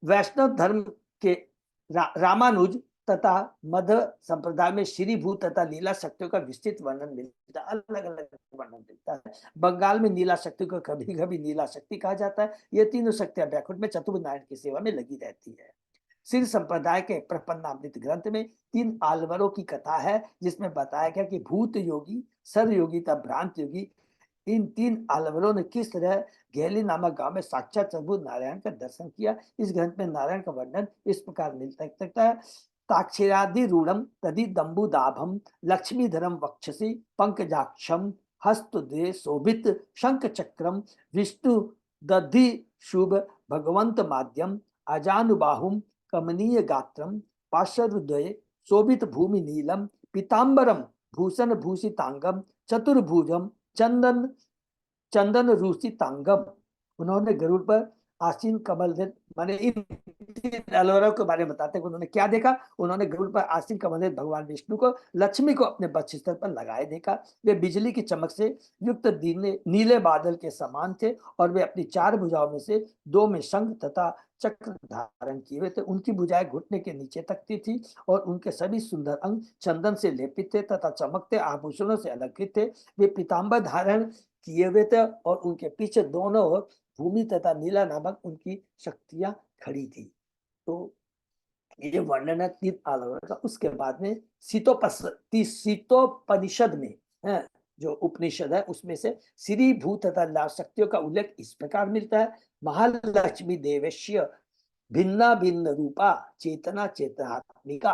Speaker 1: वैष्णव धर्म के रामानुज तथा मध्य संप्रदाय में श्री भू तथा लीला शक्तियों का विस्तृत वर्णन मिलता है, अलग अलग वर्णन मिलता है। बंगाल में नीला शक्ति को कभी कभी नीला शक्ति कहा जाता है। ये तीनों शक्तियां बैकुंठ में चतुर्भुज नारायण की सेवा में लगी रहती है। सिर संप्रदाय के प्रपन्नामृत ग्रंथ में 3 आलवरों की कथा है, जिसमें बताया गया कि भूत योगी, सर योगी तथा भ्रांत योगी, इन 3 आलवरों ने किस तरह गहली नामक गांव में साक्षात चतुर्भुज नारायण का दर्शन किया। इस ग्रंथ में नारायण का वर्णन इस प्रकार मिलता है। ताक्षिरादि रूढ़म तदि दम्बुदाभम लक्ष्मीधरम वक्षसि पंकजाक्षम हस्तुदे शोभित शंख चक्रम विष्णु दधि शुभ भगवंत माध्यम अजानुबाहुम कमनीय गात्रम पार्श्वद्वये शोभित भूमि नीलम पीताम्बरम भूषण भूषितांगम चतुर्भुजम चंदन चंदन रूसितांगम। उन्होंने गरुड़ पर आसीन कमल, माने इन अलवरों के बारे में बताते हैं उन्होंने क्या देखा। उन्होंने गरुड़ पर आसीन कमल भगवान विष्णु को, लक्ष्मी को अपने वक्षस्थल पर लगाए देखा। वे बिजली की चमक से युक्त नीले बादल के समान थे और वे अपनी 4 भुजाओं में से 2 में शंख तथा चक्र धारण किए हुए थे। उनकी भुजाएं घुटने के नीचे तकती थी और उनके सभी सुंदर अंग चंदन से लेपित थे तथा चमकते आभूषणों से अलंकृत थे। वे पीताम्बर धारण किए हुए थे और उनके पीछे दोनों ओर भूमि तथा नीला नामक उनकी शक्तियां खड़ी थी। तो ये वर्णन है 3 आलवरों का। उसके बाद में सीतोपनिषद में है, जो उपनिषद है उसमें से श्री भूत तथा ला शक्तियों का उल्लेख इस प्रकार मिलता है। महालक्ष्मी देवश्य भिन्ना भिन्न रूपा चेतना चेतनात्मिका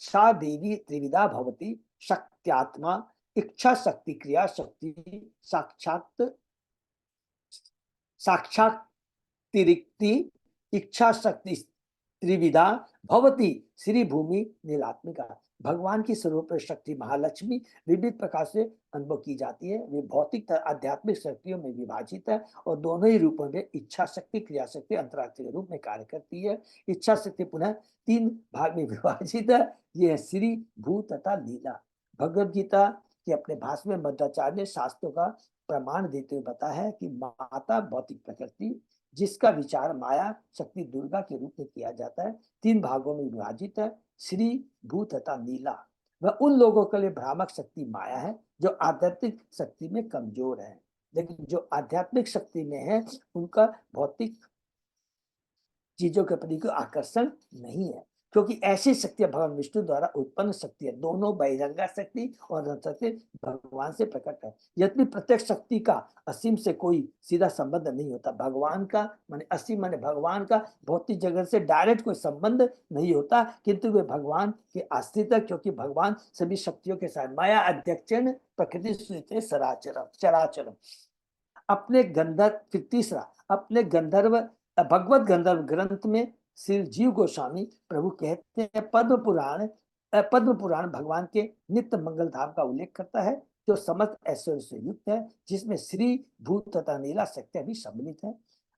Speaker 1: सा देवी त्रिविधा भवती शक्त्यात्मा इच्छा शक्ति क्रिया शक्ति साक्षात साक्षात्तिरिक्ति इच्छा शक्ति त्रिविधा भवती श्री भूमि नीलात्मिका। भगवान की स्वरूप शक्ति महालक्ष्मी विविध प्रकार से अनुभव की जाती है। वे भौतिक आध्यात्मिक शक्तियों में विभाजित है और दोनों ही रूपों में इच्छा शक्ति क्रिया शक्ति अंतरात्मा के रूप में कार्य करती है। इच्छा शक्ति पुनः 3 भाग में विभाजित है। ये है श्री भू तथा लीला। भगवद गीता के अपने भाषण में मध्वाचार्य ने शास्त्रों का प्रमाण देते हुए बताया है कि माता भौतिक प्रकृति जिसका विचार माया शक्ति दुर्गा के रूप में किया जाता है 3 भागों में विभाजित है, श्री भू तथा नीला। वह उन लोगों के लिए भ्रामक शक्ति माया है जो आध्यात्मिक शक्ति में कमजोर है, लेकिन जो आध्यात्मिक शक्ति में है उनका भौतिक चीजों के प्रति कोई आकर्षण नहीं है, क्योंकि ऐसी शक्तियां भगवान विष्णु द्वारा उत्पन्न शक्ति है। दोनों बहिरंगा शक्ति और शक्ति भगवान से प्रकट है। यद्यपि प्रत्येक शक्ति का असीम से कोई सीधा संबंध नहीं होता। भगवान का माने असीम माने भगवान का भौतिक जगत से डायरेक्ट कोई संबंध नहीं होता, किंतु वे भगवान के आश्रित है, क्योंकि भगवान सभी शक्तियों के साथ माया अध्यक्षण प्रकृति चराचरम। अपने गंधर्व फिर तीसरा अपने गंधर्व भगवत गंधर्व ग्रंथ में श्री जीव गोस्वामी प्रभु कहते हैं पद्म पुराण भगवान के नित्य मंगल धाम का उल्लेख करता है जो समस्त ऐश्वर्य से युक्त है, जिसमें श्री भूत तथा नीला शक्तियां भी सम्मिलित है।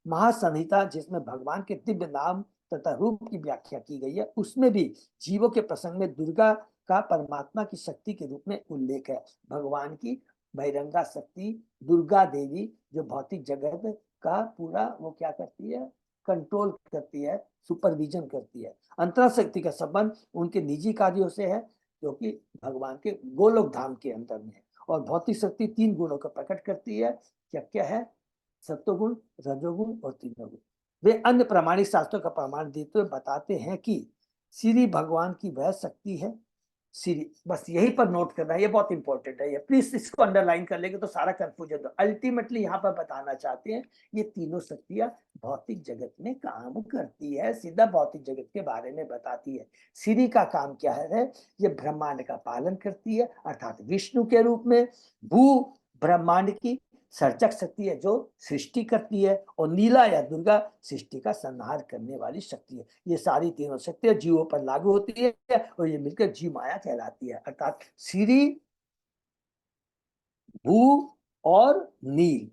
Speaker 1: महासंहिता जिसमें भगवान के दिव्य नाम तथा रूप की व्याख्या की गई है, उसमें भी जीवों के प्रसंग में दुर्गा का परमात्मा की शक्ति के रूप में उल्लेख है। भगवान की बहिरंगा शक्ति दुर्गा देवी जो भौतिक जगत का पूरा वो क्या करती है, कंट्रोल करती है, सुपरविजन करती है। अंतरा शक्ति का संबंध उनके निजी कार्यों से है जो कि भगवान के गोलोक धाम के अंदर में है। और भौतिक शक्ति 3 गुणों को प्रकट करती है। क्या क्या है? सत्वगुण, रजोगुण और तीनों गुण। वे अन्य प्रामाणिक शास्त्रों का प्रमाण देते हुए बताते हैं कि श्री भगवान की वह शक्ति है सीरी। बस यहीं पर नोट करना है, ये बहुत इंपॉर्टेंट है, ये प्लीज इसको अंडरलाइन कर लेंगे तो सारा कंफ्यूजन। अल्टीमेटली यहाँ पर बताना चाहते हैं ये तीनों शक्तियां भौतिक जगत में काम करती है, सीधा भौतिक जगत के बारे में बताती है। सीरी का काम क्या है? ये ब्रह्मांड का पालन करती है, अर्थात विष्णु के रूप में। भू ब्रह्मांड की सर्जक शक्ति है जो सृष्टि करती है, और नीला या दुर्गा सृष्टि का संहार करने वाली शक्ति है। ये सारी तीनों शक्तियां जीवों पर लागू होती है और ये मिलकर जीव माया कहलाती है। अर्थात श्री भू और नील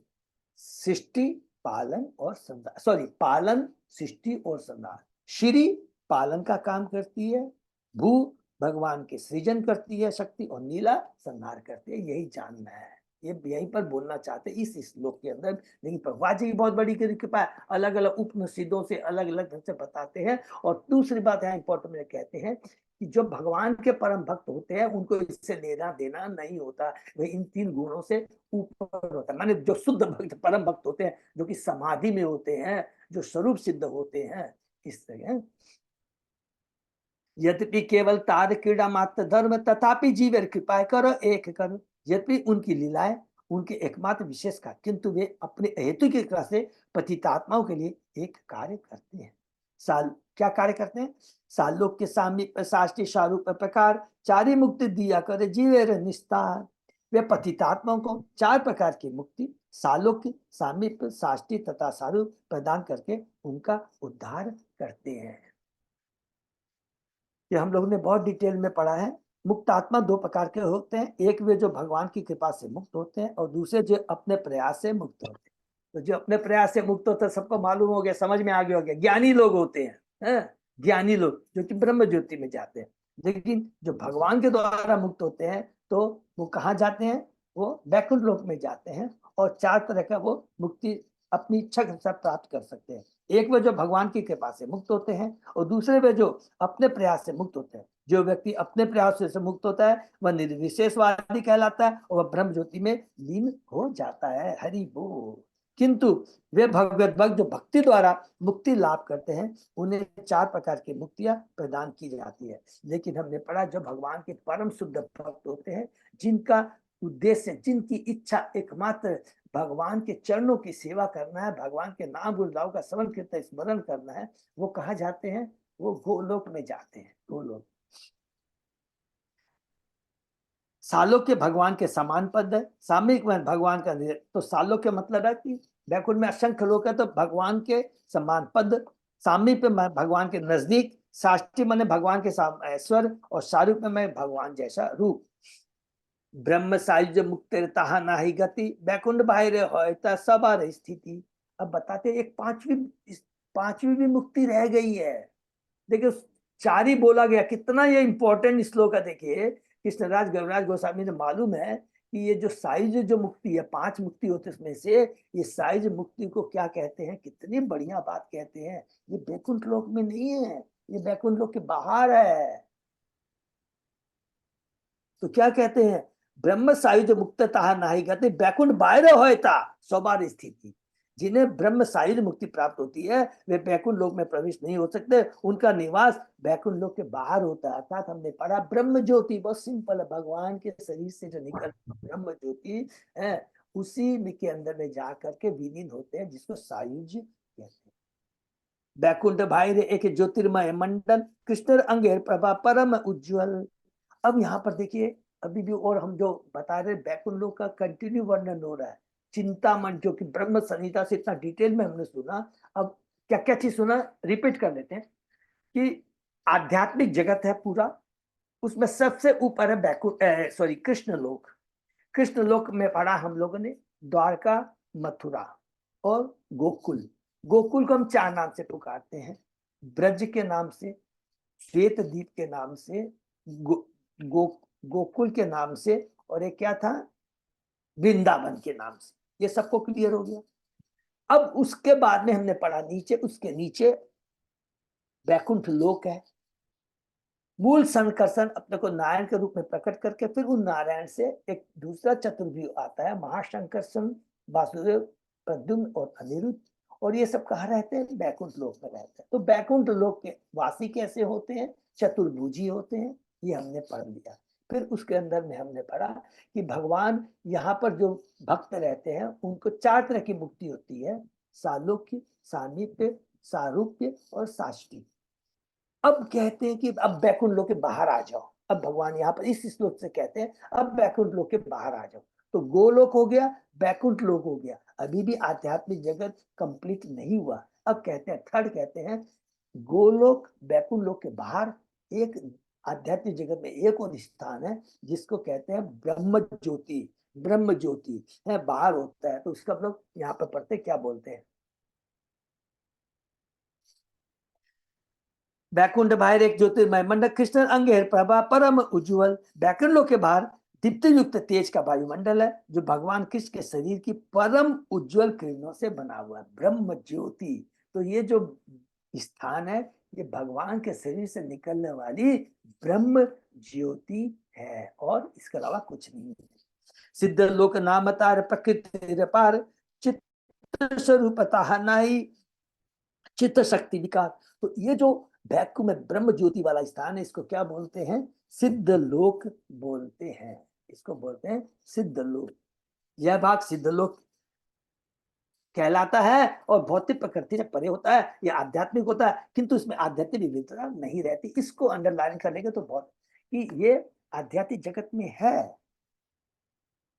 Speaker 1: सृष्टि पालन और संहार, सॉरी पालन सृष्टि और संहार। श्री पालन का काम करती है, भू भगवान के सृजन करती है शक्ति, और नीला संहार करती है। यही जानना है, ये यहीं पर बोलना चाहते इस श्लोक के अंदर। लेकिन भगवान जी की बहुत बड़ी कृपा है, अलग अलग उपनिषदों से अलग अलग ढंग से बताते हैं। और दूसरी बात यहाँ इंपॉर्टेंट में कहते हैं कि जो भगवान के परम भक्त होते हैं उनको इससे लेना देना नहीं होता, वे इन 3 गुणों से ऊपर होता है। माने जो शुद्ध भक्त परम भक्त होते हैं, जो कि समाधि में होते हैं, जो स्वरूप सिद्ध होते हैं, इस तरह। यद्यपि केवल तार क्रीड़ा मात्र धर्म तथापि जीवर कृपा करो एक करो। यद्यपि उनकी लीलाएं उनके एकमात्र विशेष का, किंतु वे अपने हेतु की कृपा से पतितात्माओं के लिए एक कार्य करते हैं। साल क्या कार्य करते हैं? सालोक के सामीप्य साष्टी शारूप प्रकार चारि मुक्ति दिया करे जीवेर निस्तार। वे पतितात्माओं को 4 प्रकार की मुक्ति सालोक सामीप्य साष्टी तथा शारूप प्रदान करके उनका उद्धार करते हैं। ये हम लोगों ने बहुत डिटेल में पढ़ा है। मुक्त आत्मा 2 प्रकार के होते हैं, एक वे जो भगवान की कृपा से मुक्त होते हैं और दूसरे जो अपने प्रयास से मुक्त होते हैं। तो जो अपने प्रयास से मुक्त होते हैं सबको मालूम हो गया, समझ में आ गया होगा, ज्ञानी लोग होते हैं, ज्ञानी लोग जो कि ब्रह्म ज्योति में जाते हैं। लेकिन जो भगवान के द्वारा मुक्त होते हैं तो वो कहाँ जाते हैं? वो वैकुंठ लोक में जाते हैं, और 4 तरह का वो मुक्ति अपनी इच्छा के अनुसार प्राप्त कर सकते हैं। एक वे जो भगवान की कृपा से मुक्त होते हैं, और दूसरे वे जो अपने प्रयास से मुक्त होते हैं। जो व्यक्ति अपने प्रयास से मुक्त होता है वह निर्विशेषवादी कहलाता है, और वह ब्रह्म ज्योति में लीन हो जाता है। हरि बोल। किंतु वे भगवत भक्त जो भक्ति द्वारा मुक्ति लाभ करते हैं उन्हें 4 प्रकार की मुक्तियां प्रदान की जाती है। लेकिन हमने पढ़ा जो भगवान के परम शुद्ध भक्त होते हैं, जिनका उद्देश्य, जिनकी इच्छा एकमात्र भगवान के चरणों की सेवा करना है, भगवान के नाम गुणगान का श्रवण कीर्तन स्मरण करना है, वो कहाँ जाते हैं? वो गोलोक में जाते हैं। गोलोक सालोक्य भगवान के समान पद है, सामयिक में भगवान का तो सालोक्य मतलब है कि वैकुंठ में असंख्य लोक है तो भगवान के समान पद, सामयिक में भगवान के नजदीक, साष्टी माने भगवान के ऐश्वर्य, और सारूप में भगवान जैसा रूप। ब्रह्म सायुज मुक्तिरता नाही गति, वैकुंठ बाहर होता सबार स्थिति। अब बताते एक पांचवी भी मुक्ति रह गई है। देखिए चार ही बोला गया, कितना ये इंपॉर्टेंट श्लोक है। देखिए कृष्णराज गविराज गोस्वामी ने मालूम है कि ये जो साइज जो मुक्ति है, 5 मुक्ति होते उसमें से ये साइज मुक्ति को क्या कहते हैं, कितनी बढ़िया बात कहते हैं। ये वैकुंठ लोक में नहीं है, ये वैकुंठ लोक के बाहर है। तो क्या कहते हैं? ब्रह्म सायुज मुक्तता नहीं कहते, वैकुंठ बाहर होता सौबार स्थिति। जिन्हें ब्रह्म सायुज मुक्ति प्राप्त होती है वे वैकुंठ लोक में प्रवेश नहीं हो सकते, उनका निवास वैकुंठ लोक के बाहर होता है। अर्थात हमने पढ़ा ब्रह्म ज्योति, बहुत सिंपल है, भगवान के शरीर से जो निकल ब्रह्म ज्योति है उसी के अंदर में जा करके विलीन होते हैं, जिसको सायुज कहते हैं। वैकुंठ बाहर एक ज्योतिर्मय मंडल, कृष्ण अंग प्रभा परम उज्ज्वल। अब यहाँ पर देखिए अभी भी और हम जो बता रहे वैकुंठ लोक का कंटिन्यू वर्णन हो रहा है। चिंतामण जो कि ब्रह्म संहिता से इतना डिटेल में हमने सुना, अब क्या क्या चीज सुना रिपीट कर लेते हैं कि आध्यात्मिक जगत है पूरा, उसमें सबसे ऊपर है वैकुंठ सॉरी कृष्ण लोक। कृष्ण लोक में पढ़ा हम लोगों ने द्वारका, मथुरा और गोकुल। गोकुल को हम 4 नाम से पुकारते हैं, ब्रज के नाम से, श्वेत द्वीप के नाम से, गोकुल के नाम से, और एक क्या था, वृंदावन के नाम से। ये सबको क्लियर हो गया। अब उसके बाद में हमने पढ़ा नीचे, उसके नीचे वैकुंठ लोक है। मूल संकर्षण अपने को नारायण के रूप में प्रकट करके फिर उन नारायण से एक दूसरा चतुर्व्यूह आता है, महाशंकर्षण, वासुदेव, प्रद्युम्न और अनिरुद्ध। और ये सब कहाँ रहते हैं? वैकुंठ लोक में रहते हैं। तो वैकुंठ लोक के वासी कैसे होते हैं? चतुर्भुजी होते हैं, ये हमने पढ़ लिया। फिर उसके अंदर में हमने पढ़ा कि भगवान यहाँ पर जो भक्त रहते हैं उनको 4 तरह की मुक्ति होती है, सालोक्य, सामीप्य, सारूप्य और साष्टी। अब कहते हैं कि अब वैकुंठ लोक के बाहर आ जाओ। अब भगवान यहाँ पर इस श्लोक से कहते हैं अब वैकुंठ लोक के बाहर आ जाओ। तो गोलोक हो गया, वैकुंठ लोक हो गया, अभी भी आध्यात्मिक जगत कंप्लीट नहीं हुआ। अब कहते हैं थर्ड, कहते हैं गोलोक वैकुंठ लोक के बाहर एक आध्यात्मिक जगत में एक और स्थान है जिसको कहते हैं ब्रह्म ज्योति। ब्रह्म ज्योति है, बाहर होता है। तो उसका हम लोग यहाँ पर पढ़ते क्या बोलते हैं? वैकुंठ बाहर एक ज्योतिर्मय मंडल, कृष्ण अंग प्रभा परम उज्ज्वल। वैकुंठ लोक के बाहर दीप्ति युक्त तेज का वायुमंडल है जो भगवान कृष्ण के शरीर की परम उज्ज्वल किरणों से बना हुआ है, ब्रह्म ज्योति। तो ये जो स्थान है ये भगवान के शरीर से निकलने वाली ब्रह्म ज्योति है और इसके अलावा कुछ नहीं है। सिद्ध लोक नाम तार प्रकृति पार, चित्त स्वरूपता नहीं चित्त शक्ति विकार। तो ये जो वैक्यूम में ब्रह्म ज्योति वाला स्थान है इसको क्या बोलते हैं? सिद्ध लोक बोलते हैं। इसको बोलते हैं सिद्ध लोक। यह भाग सिद्ध लोक कहलाता है और भौतिक प्रकृति से परे होता है, यह आध्यात्मिक होता है, किंतु इसमें आध्यात्मिक विविधता नहीं रहती। इसको अंडरलाइन करेंगे तो बहुत कि ये आध्यात्मिक जगत में है,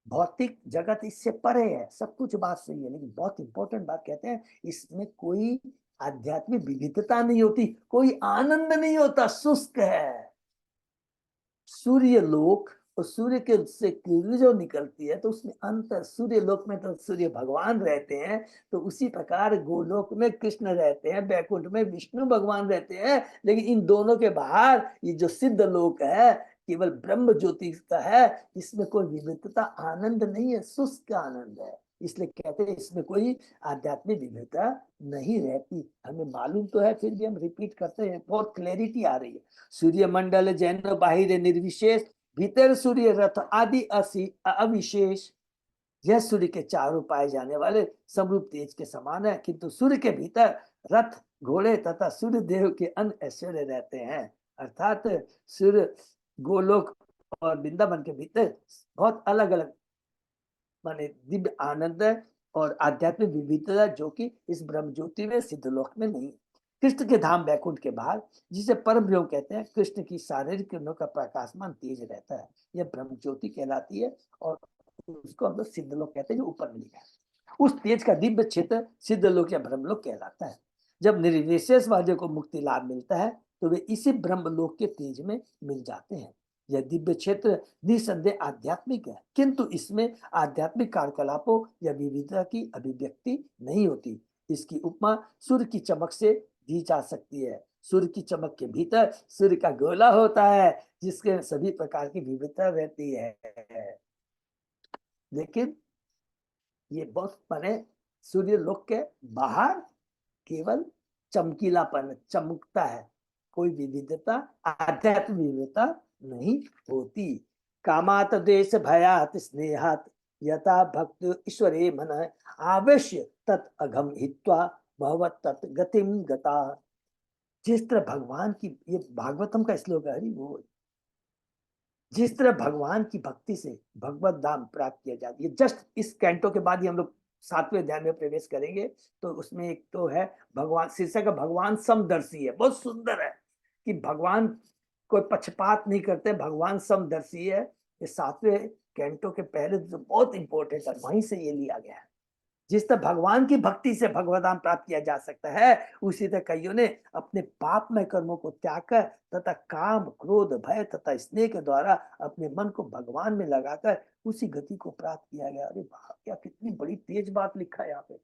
Speaker 1: भौतिक जगत इससे परे है। सब कुछ बात सही है, लेकिन बहुत इंपॉर्टेंट बात कहते हैं इसमें कोई आध्यात्मिक विविधता नहीं होती, कोई आनंद नहीं होता, शुष्क है। सूर्य लोक और सूर्य के से किरण जो निकलती है तो उसमें अंतर, सूर्य लोक में तो सूर्य भगवान रहते हैं, तो उसी प्रकार गोलोक में कृष्ण रहते हैं, वैकुंठ में विष्णु भगवान रहते हैं। लेकिन इन दोनों के बाहर ये जो सिद्ध लोक है केवल ब्रह्म ज्योति का है, इसमें कोई विविधता आनंद नहीं है, शुष्क आनंद है। इसलिए कहते हैं इसमें कोई आध्यात्मिक विविधता नहीं रहती। हमें मालूम तो है फिर भी हम रिपीट करते हैं, बहुत क्लैरिटी आ रही है। सूर्य मंडल जैन बाहिर निर्विशेष, भीतर सूर्य रथ आदि अविशेष। यह सूर्य के चारों पाए जाने वाले समरूप तेज के समान है, किंतु सूर्य के भीतर रथ, घोड़े तथा सूर्य देव के अन्य ऐश्वर्य रहते हैं। अर्थात सूर्य गोलोक और वृंदावन के भीतर बहुत अलग अलग माने दिव्य आनंद है और आध्यात्मिक विविधता जो कि इस ब्रह्म ज्योति में सिद्धलोक में नहीं। कृष्ण के धाम वैकुंठ के बाहर, जिसे परम ब्रह्म कहते हैं, कृष्ण की शारीरिक किरणों का प्रकाशमान तेज रहता है, यह ब्रह्म ज्योति कहलाती है और उसको हम लोग सिद्धलोक कहते हैं, जो ऊपर में लिखा है। उस तेज का दिव्य क्षेत्र सिद्धलोक या ब्रह्मलोक कहलाता है। जब निर्विशेषवादियों को मुक्ति लाभ मिलता है तो वे इसी ब्रह्मलोक के तेज में मिल जाते हैं। यह दिव्य क्षेत्र निसंदेह आध्यात्मिक है, किंतु इसमें आध्यात्मिक कार्यकलापों या विविधता की अभिव्यक्ति नहीं होती। इसकी उपमा सूर्य की चमक से दी जा सकती है। सूर्य की चमक के भीतर सूर्य का गोला होता है, जिसके सभी प्रकार की विविधता रहती है। लेकिन ये बहुत माने सूर्य लोक के बाहर केवल चमकीलापन, चमकता है, कोई विविधता, आध्यात्मिक विविधता नहीं होती। कामात द्वेष भयात स्नेहात यथा भक्त ईश्वरे मन आवश्य तत् अघम हित्वा भवत तत् गतिम गता। जिस तरह भगवान की, ये भागवतम का श्लोक है, हरि बोल। जिस तरह भगवान की भक्ति से भगवत धाम प्राप्त किया जाती है, जस्ट इस कैंटो के बाद ही हम लोग 7वें अध्याय में प्रवेश करेंगे। तो उसमें एक तो है भगवान, शीर्षक का भगवान समदर्शी है, बहुत सुंदर है कि भगवान कोई पक्षपात नहीं करते, भगवान समदर्शी है। ये 7वें कैंटो के पहले तो बहुत इंपॉर्टेंट है, वहीं से ये लिया गया है। जिस तरह भगवान की भक्ति से भगवत धाम प्राप्त किया जा सकता है, उसी तरह कईयों ने अपने पापमय कर्मों को त्याग कर तथा काम, क्रोध, भय तथा स्नेह के द्वारा अपने मन को भगवान में लगाकर उसी गति को प्राप्त किया गया। अरे वाह, क्या कितनी बड़ी तेज बात लिखा है यहाँ पे।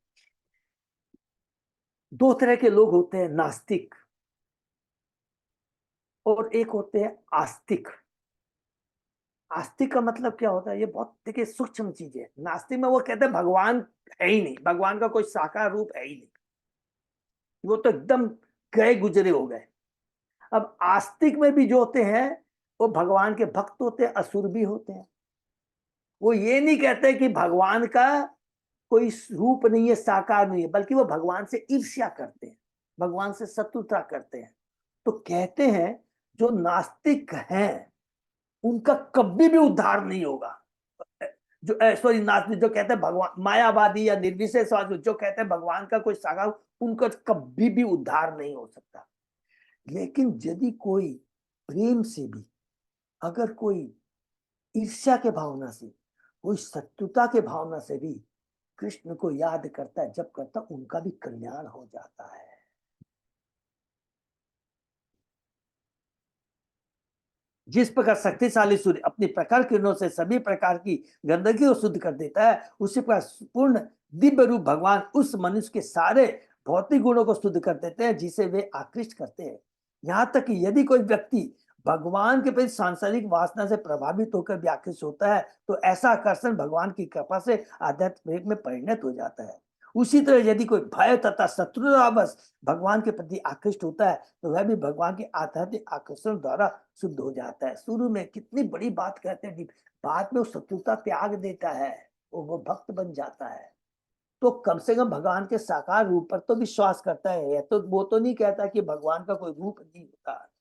Speaker 1: दो तरह के लोग होते हैं, नास्तिक और एक होते हैं आस्तिक। आस्तिक का मतलब क्या होता है, ये बहुत देखिए सूक्ष्म चीज है। नास्तिक में वो कहते हैं भगवान है ही नहीं, भगवान का कोई साकार रूप है ही नहीं, वो तो एकदम गए गुजरे हो गए। अब आस्तिक में भी जो होते हैं वो भगवान के भक्त होते हैं, असुर भी होते हैं। वो ये नहीं कहते कि भगवान का कोई रूप नहीं है, साकार नहीं है, बल्कि वो भगवान से ईर्ष्या करते हैं, भगवान से शत्रुता करते हैं। तो कहते हैं जो नास्तिक हैं उनका कभी भी उद्धार नहीं होगा। जो सॉरी, नास्तिक जो कहते हैं भगवान, मायावादी या निर्विशेषवादी जो कहते हैं भगवान का कोई साकार, उनका कभी भी उद्धार नहीं हो सकता। लेकिन यदि कोई प्रेम से भी, अगर कोई ईर्ष्या के भावना से, कोई शत्रुता के भावना से भी कृष्ण को याद करता है, जब करता, उनका भी कल्याण हो जाता है। जिस प्रकार शक्तिशाली सूर्य अपनी प्रखर किरणों से सभी प्रकार की गंदगी को शुद्ध कर देता है, उसी प्रकार पूर्ण दिव्य रूप भगवान उस मनुष्य के सारे भौतिक गुणों को शुद्ध कर देते हैं जिसे वे आकृष्ट करते हैं। यहाँ तक कि यदि कोई व्यक्ति भगवान के प्रति सांसारिक वासना से प्रभावित होकर भी आकृष्ट होता है, तो ऐसा आकर्षण भगवान की कृपा से आध्यात्मिक में परिणत हो जाता है। उसी तरह यदि कोई भय तथा शत्रुतावश भगवान के प्रति आकृष्ट होता है, तो वह भी भगवान के आध्यात्मिक आकर्षण द्वारा शुद्ध हो जाता है। शुरू में कितनी बड़ी बात कहते हैं, बाद में वो शत्रुता त्याग देता है, वो भक्त बन जाता है। तो कम से कम भगवान के साकार रूप पर तो विश्वास करता है, तो वो तो नहीं कहता कि भगवान का कोई रूप नहीं होता,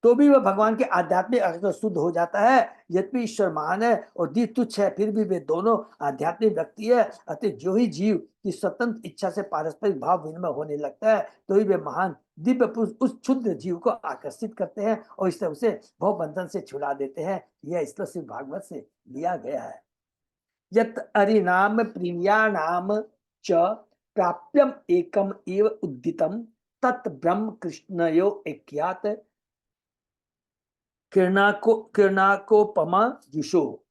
Speaker 1: तो भी वह भगवान के आध्यात्मिक अर्थ शुद्ध हो जाता है। यद्यपि ईश्वर महान है और दी तुच्छ है, फिर भी वे दोनों आध्यात्मिक व्यक्ति है। अतः जो ही जीव की स्वतंत्र इच्छा से पारस्परिक भाव विनिमय होने लगता है, तो ही वे महान दिव्य पुरुष उस क्षुद्र जीव को आकर्षित करते हैं और इससे उसे भव बंधन से छुड़ा देते हैं। यह श्लोक श्री भागवत से लिया गया है। यत हरिनाम प्रियाणाम च प्राप्यम एकम एव उद्दितम तत् ब्रह्म कृष्णयो ऐक्यात किरणाकोपमा जुषो।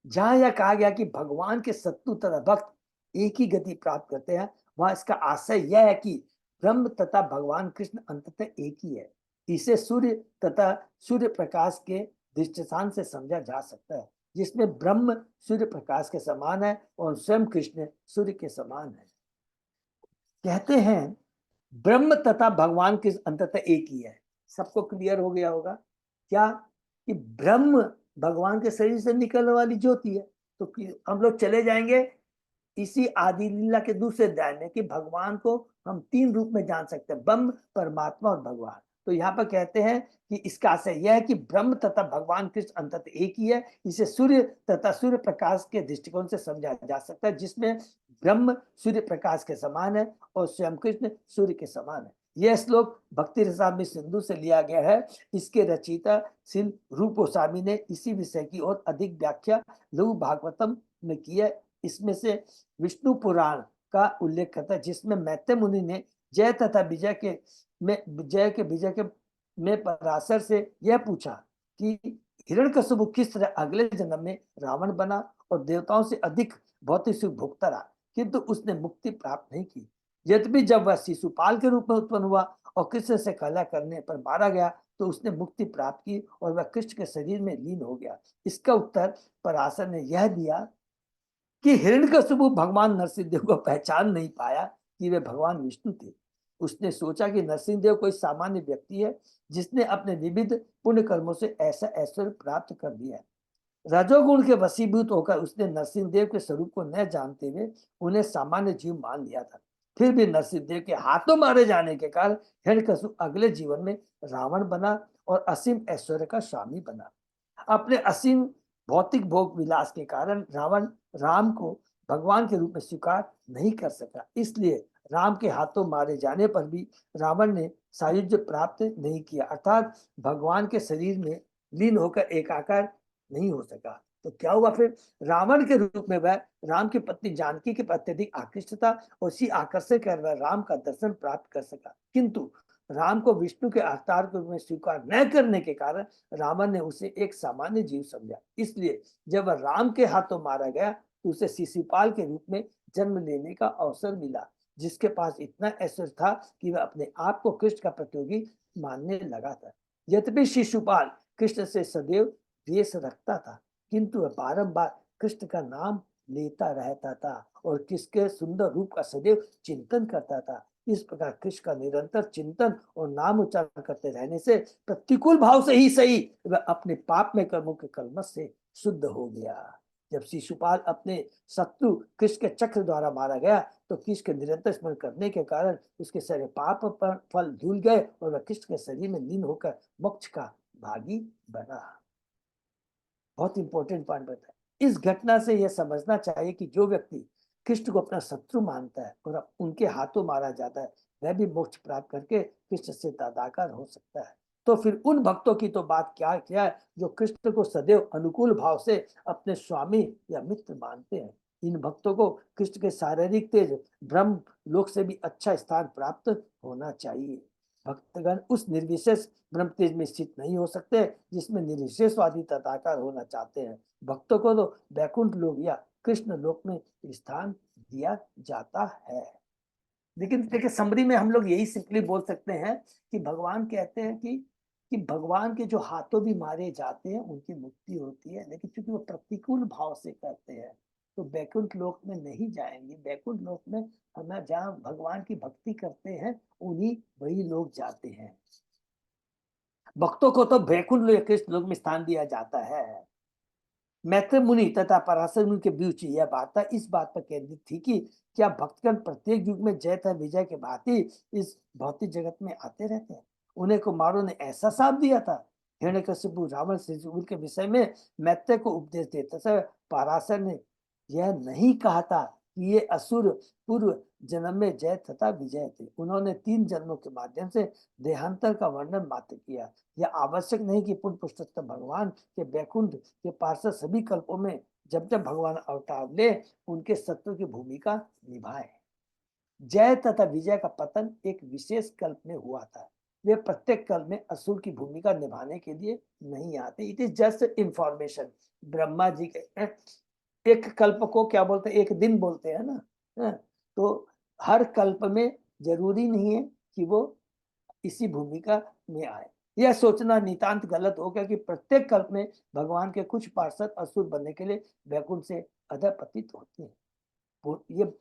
Speaker 1: जहां यह कहा गया कि भगवान के शत्रु तथा भक्त एक ही गति प्राप्त करते हैं, वहां इसका आशय यह है कि ब्रह्म तथा भगवान कृष्ण अंततः एक ही है। इसे सूर्य तथा सूर्य प्रकाश के दृष्टांत से समझा जा सकता है, जिसमें ब्रह्म सूर्य प्रकाश के समान है और स्वयं कृष्ण सूर्य के समान है। कहते हैं ब्रह्म तथा भगवान कृष्ण अंततः एक ही है। सबको क्लियर हो गया होगा क्या, कि ब्रह्म भगवान के शरीर से निकलने वाली ज्योति है। तो हम लोग चले जाएंगे इसी आदि लीला के दूसरे अध्याय में कि भगवान को हम तीन रूप में जान सकते हैं, ब्रह्म, परमात्मा और भगवान। तो यहाँ पर कहते हैं कि इसका आशय यह है कि ब्रह्म तथा भगवान कृष्ण अंततः एक ही है। इसे सूर्य तथा सूर्य प्रकाश के दृष्टिकोण से समझा जा सकता है, जिसमें ब्रह्म सूर्य प्रकाश के समान है और स्वयं कृष्ण सूर्य के समान है। यह श्लोक भक्ति रसामृत सिंधु से लिया गया है। इसके रचयिता श्री रूप गोस्वामी ने इसी विषय की और अधिक व्याख्या लघु भागवतम में की है। इसमें से विष्णु पुराण का उल्लेख करता है, जिसमें मैत्रेय मुनि ने जय तथा विजय के में पराशर से यह पूछा कि हिरण्यकशिपु किस तरह अगले जन्म में रावण बना और देवताओं से अधिक भौतिक सुख भोगता रहा, किंतु उसने मुक्ति प्राप्त नहीं की। यद्यपि जब वह शिशुपाल के रूप में उत्पन्न हुआ और कृष्ण से कलह करने पर मारा गया तो उसने मुक्ति प्राप्त की और वह कृष्ण के शरीर में लीन हो गया। इसका उत्तर पराशर ने यह दिया कि हिरण्यकशिपु भगवान नरसिंहदेव को पहचान नहीं पाया कि वे भगवान विष्णु थे। उसने सोचा कि नरसिंहदेव कोई सामान्य व्यक्ति है जिसने अपने विविध पुण्य कर्मों से ऐसा ऐश्वर्य प्राप्त कर लिया है। रजोगुण के वशीभूत होकर उसने नरसिंहदेव के स्वरूप को न जानते हुए उन्हें सामान्य जीव मान लिया था। फिर भी नरसिंहदेव के हाथों मारे जाने के कारण हिरण्यकशिपु अगले जीवन में रावण बना और असीम ऐश्वर्य का स्वामी बना। अपने असीम भौतिक भोग विलास के कारण रावण राम को भगवान के रूप में स्वीकार नहीं कर सका। इसलिए राम के हाथों मारे जाने पर भी रावण ने सायुज्य प्राप्त नहीं किया, अर्थात भगवान के शरीर में लीन होकर एकाकार नहीं हो सका। तो क्या हुआ फिर? रावण के रूप में वह राम की पत्नी जानकी के प्रति अत्यधिक आकृष्ट था और उसी आकर्षण कर वह राम का दर्शन प्राप्त कर सका, किंतु राम को विष्णु के अवतार के रूप में स्वीकार न करने के कारण रावण ने उसे एक सामान्य जीव समझा। इसलिए जब वह राम के हाथों मारा गया तो उसे शिशुपाल के रूप में जन्म लेने का अवसर मिला, जिसके पास इतना ऐश्वर्य था कि वह अपने आप को कृष्ण का प्रतियोगी मानने लगा था। यद्यपि शिशुपाल कृष्ण से सदैव द्वेष रखता था, किंतु वह बारंबार कृष्ण का नाम लेता रहता था और किसके सुंदर रूप का सदैव चिंतन करता था। इस प्रकार कृष्ण का निरंतर चिंतन और नाम उच्चारण करते रहने से प्रतिकूल भाव से ही सही वह अपने पाप में कर्मों के कलमश से शुद्ध हो गया। जब शिशुपाल अपने शत्रु कृष्ण के चक्र द्वारा मारा गया तो कृष्ण के निरंतर स्मरण करने के कारण उसके सारे पाप पर फल धुल गए और वह कृष्ण के शरीर में लीन होकर मोक्ष का भागी बना। बहुत इंपॉर्टेंट पॉइंट बताया। इस घटना से यह समझना चाहिए कि जो व्यक्ति कृष्ण को अपना शत्रु मानता है और उनके हाथों मारा जाता है वह भी मोक्ष प्राप्त करके कृष्ण से तदाकार हो सकता है। तो फिर उन भक्तों की तो बात क्या क्या है जो कृष्ण को सदैव अनुकूल भाव से अपने स्वामी या मित्र मानते हैं। इन भक्तों को कृष्ण के शारीरिक तेज ब्रह्म लोक से भी अच्छा स्थान प्राप्त होना चाहिए। भक्तगण उस निर्विशेष ब्रह्म तेज में स्थित नहीं हो सकते जिसमें निर्विशेषवादी तथाकार होना चाहते हैं। भक्तों को तो वैकुंठ लोक या कृष्ण लोक में स्थान दिया जाता है। लेकिन देखिए समरी में हम लोग यही सिंपली बोल सकते हैं कि भगवान कहते हैं कि भगवान के जो हाथों भी मारे जाते हैं उनकी मुक्ति होती है, लेकिन चूंकि वो प्रतिकूल भाव से करते हैं तो वैकुंठ लोक में नहीं जाएंगे। वैकुंठ लोक में हम जहाँ भगवान की भक्ति करते हैं उन्हीं वही लोग जाते हैं। भक्तों को तो वैकुंठ लोक कृष्ण लोक में स्थान दिया जाता है। मैत्रेय मुनि तथा पराशर मुनि के बीच यह वार्ता इस बात पर केंद्रित थी कि क्या भक्तगण प्रत्येक युग में जय तथा विजय के भांति इस भौतिक जगत में आते रहते हैं। उन्हें कुमारों ने ऐसा साथ दिया था। हिरण्यकशिपु रावण शिशुपाल के विषय में मैत्रेय को उपदेश देते समय पराशर ने यह नहीं कहा था कि ये असुर पूर्व जन्म में जय तथा विजय थे। उन्होंने 3 जन्मों के माध्यम से देहांतर का वर्णन मात्र किया। यह आवश्यक नहीं कि पुण्य पुरुषोत्तम भगवान के वैकुंठ के पार्षद सभी कल्पों में जब जब भगवान अवतार ले उनके शत्रु की भूमिका निभाए। जय तथा विजय का पतन एक विशेष कल्प में हुआ था। वे प्रत्येक कल्प में असुर की भूमिका निभाने के लिए नहीं आते। It is just information. Brahma ji के एक कल्प को क्या बोलते हैं, एक दिन बोलते हैं ना। तो हर कल्प में जरूरी नहीं है कि वो इसी भूमिका में आए। यह सोचना नितांत गलत हो गया कि प्रत्येक कल्प में भगवान के कुछ पार्षद असुर बनने के लिए वैकुंठ से अधपतित होते हैं। ये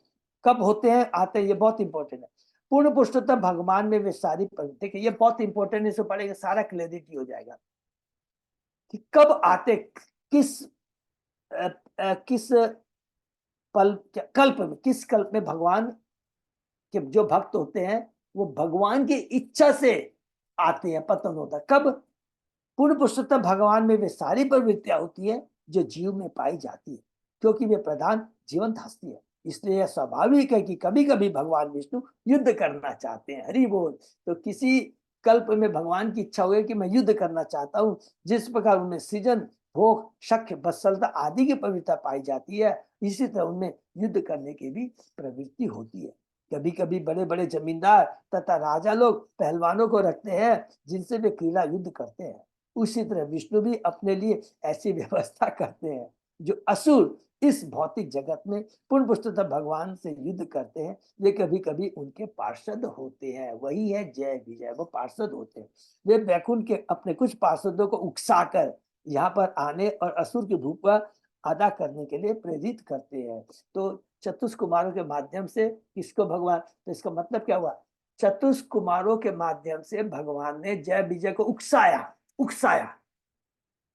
Speaker 1: कब होते हैं, आते हैं, ये बहुत इंपॉर्टेंट है। पूर्ण पुरुषोत्तम भगवान में वे सारी प्रवृत्ति, ये बहुत इंपॉर्टेंट है, इसे पढ़ेगा सारा क्लैरिटी हो जाएगा कि कब आते, किस किस कल्प में, किस कल्प में भगवान के जो भक्त होते हैं वो भगवान की इच्छा से आते हैं, पतन होता है। कब? पूर्ण पुरुषोत्तम भगवान में वे सारी प्रवृत्तियां होती है जो जीव में पाई जाती है, क्योंकि वे प्रधान जीवंत हस्ती है। इसलिए यह स्वाभाविक है कि कभी कभी भगवान विष्णु युद्ध करना चाहते हैं। हरि बोल। तो किसी कल्प में भगवान की इच्छा हुई कि मैं युद्ध करना चाहता हूँ। जिस प्रकार उनमें सृजन, भोग, शक्य, वत्सलता आदि की प्रवृत्ति पाई जाती है, इसी तरह उनमें युद्ध करने की भी प्रवृत्ति होती है। कभी कभी बड़े बड़े जमींदार तथा राजा लोग पहलवानों को रखते हैं जिनसे वे क्रीड़ा युद्ध करते हैं। उसी तरह विष्णु भी अपने लिए ऐसी व्यवस्था करते हैं। जो असुर इस भौतिक जगत में पूर्ण पुरुषोत्तम भगवान से युद्ध करते हैं, वे कभी कभी उनके पार्षद होते हैं। वही है जय विजय, वो पार्षद होते हैं। वे बैकुंठ के अपने कुछ पार्षदों को उकसाकर यहाँ पर आने और असुर की भूखा अदा करने के लिए प्रेरित करते हैं। तो चतुष कुमारों के माध्यम से किसको भगवान, तो इसका मतलब क्या हुआ? चतुष कुमारों के माध्यम से भगवान ने जय विजय को उकसाया। उकसाया,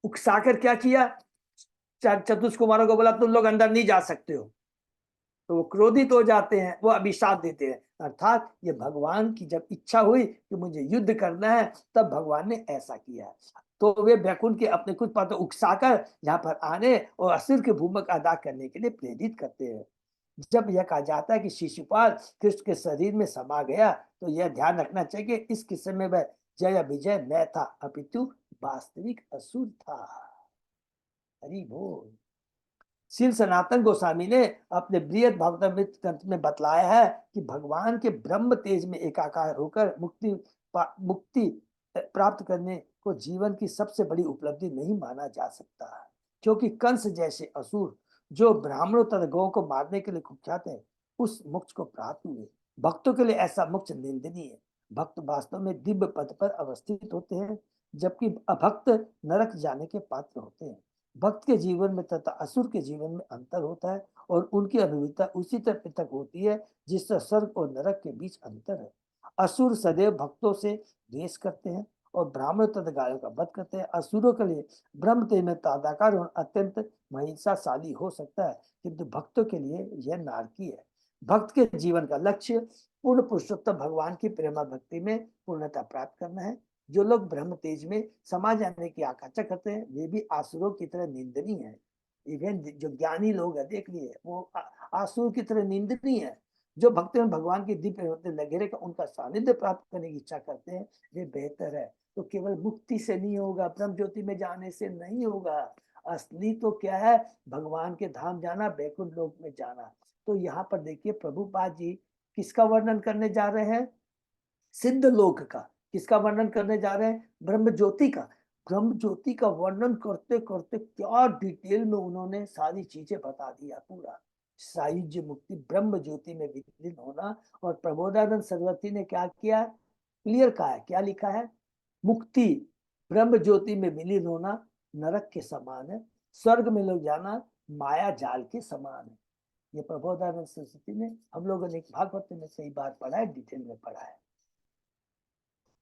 Speaker 1: उकसाकर क्या किया? चतुष कुमारों को बोला तुम लोग अंदर नहीं जा सकते हो। तो वो क्रोधित हो जाते हैं, वो अभिशाप देते हैं। अर्थात ये भगवान की जब इच्छा हुई कि मुझे युद्ध करना है, तब भगवान ने ऐसा किया। तो वे बैकुंठ के अपने कुछ पात्र उकसाकर यहाँ पर आने और असुर के भूमक अदा करने के लिए प्रेरित करते हैं। जब यह कहा जाता है कि शिशुपाल कृष्ण के शरीर में समा गया, तो यह ध्यान रखना चाहिए कि इस किस्से में वह जय विजय न था, अपितु वास्तविक असुर था। हरि बोल। श्री सनातन गोस्वामी ने अपने बृहद भागवतामृत ग्रंथ में बतलाया है कि भगवान के ब्रह्म तेज में एकाकार होकर मुक्ति प्राप्त करने को जीवन की सबसे बड़ी उपलब्धि नहीं माना जा सकता, क्योंकि कंस जैसे असुर जो ब्राह्मणों तथा गौ को मारने के लिए कुख्यात है, उस मोक्ष को प्राप्त हुए। भक्तों के लिए ऐसा मोक्ष निंदनीय है। भक्त वास्तव में दिव्य पद पर अवस्थित होते हैं, जबकि अभक्त नरक जाने के पात्र होते हैं। भक्त के जीवन में तथा असुर के जीवन में अंतर होता है, और उनकी अनुभूति उसी तरह पृथक होती है जिससे स्वर्ग और नरक के बीच अंतर है। असुर सदैव भक्तों से द्वेष करते हैं और ब्राह्मण तथा गायों का वध करते हैं। असुरों के लिए ब्रह्म तेज में तादाकार और अत्यंत महिंसाशाली हो सकता है, किंतु भक्तों के लिए यह नारकी है। भक्त के जीवन का लक्ष्य पूर्ण पुरुषोत्तम भगवान की प्रेमा भक्ति में पूर्णता प्राप्त करना है। जो लोग ब्रह्म तेज में समा जाने की आकांक्षा करते हैं, वे भी आसुरों की तरह निंदनीय है। इवन जो ज्ञानी लोग है, देख लिए, वो आसुर की तरह निंदनीय है। जो भक्त में भगवान की दिव्य लगे रहे उनका सानिध्य प्राप्त करने की इच्छा करते हैं, वे बेहतर है। तो केवल मुक्ति से नहीं होगा, ब्रह्म ज्योति में जाने से नहीं होगा। असली तो क्या है? भगवान के धाम जाना, बैकुंठ लोक में जाना। तो यहाँ पर देखिए प्रभुपाद जी किसका वर्णन करने जा रहे हैं? सिद्ध लोक का। किसका वर्णन करने जा रहे हैं? ब्रह्म ज्योति का। ब्रह्म ज्योति का वर्णन करते करते क्या डिटेल में उन्होंने सारी चीजें बता दिया। पूरा सायुज्य मुक्ति, ब्रह्म ज्योति में विलीन होना। और प्रबोधानंद सरस्वती ने क्या किया? क्लियर कहा है। क्या लिखा है? मुक्ति ब्रह्म ज्योति में विलीन होना नरक के समान है, स्वर्ग में लोग जाना माया जाल के समान है। ये प्रबोधानंद सरस्वती ने, हम लोगों ने भागवत में सही बात पढ़ा है, डिटेल में पढ़ा है।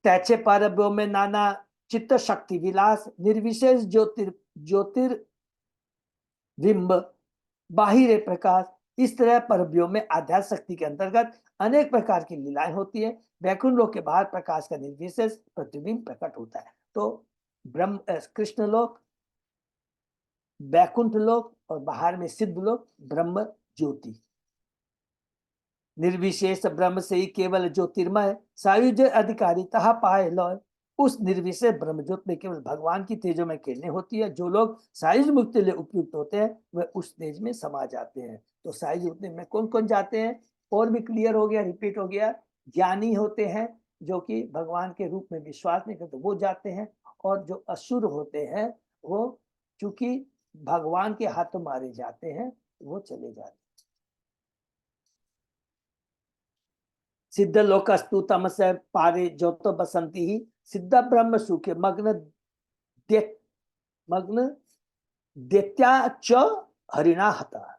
Speaker 1: तैचे परब्यों में नाना चित्त शक्ति विलास, निर्विशेष ज्योतिर्बिंब बाहिर प्रकाश। इस तरह परब्यों में आध्यात्म शक्ति के अंतर्गत अनेक प्रकार की लीलाएं होती है। वैकुंठ लोक के बाहर प्रकाश का निर्विशेष प्रतिबिंब प्रकट होता है। तो ब्रह्म कृष्ण लोक, वैकुंठ लोक और बाहर में सिद्ध लोक, ब्रह्म ज्योति। निर्विशेष ब्रह्म से ही केवल ज्योतिर्मय सायुज्य अधिकारी तहा पाए लौय। उस निर्विशेष ब्रह्म ज्योति में केवल भगवान की तेजों में किरणें होती है। जो लोग सायुज मुक्ति लिए उपयुक्त होते हैं, वे उस तेज में समा जाते हैं। तो सायुज मुक्ति में कौन कौन जाते हैं? और भी क्लियर हो गया, रिपीट हो गया। ज्ञानी होते हैं जो कि भगवान के रूप में विश्वास नहीं करते, वो जाते हैं। और जो असुर होते हैं, वो चूंकि भगवान के हाथों मारे जाते हैं, वो चले जाते हैं। सिद्ध लोकस्तु तमसे पारे ज्योतो बसंती ही, सिद्ध ब्रह्म सुखे मग्न मग्न दैत्या च हरिणा हता।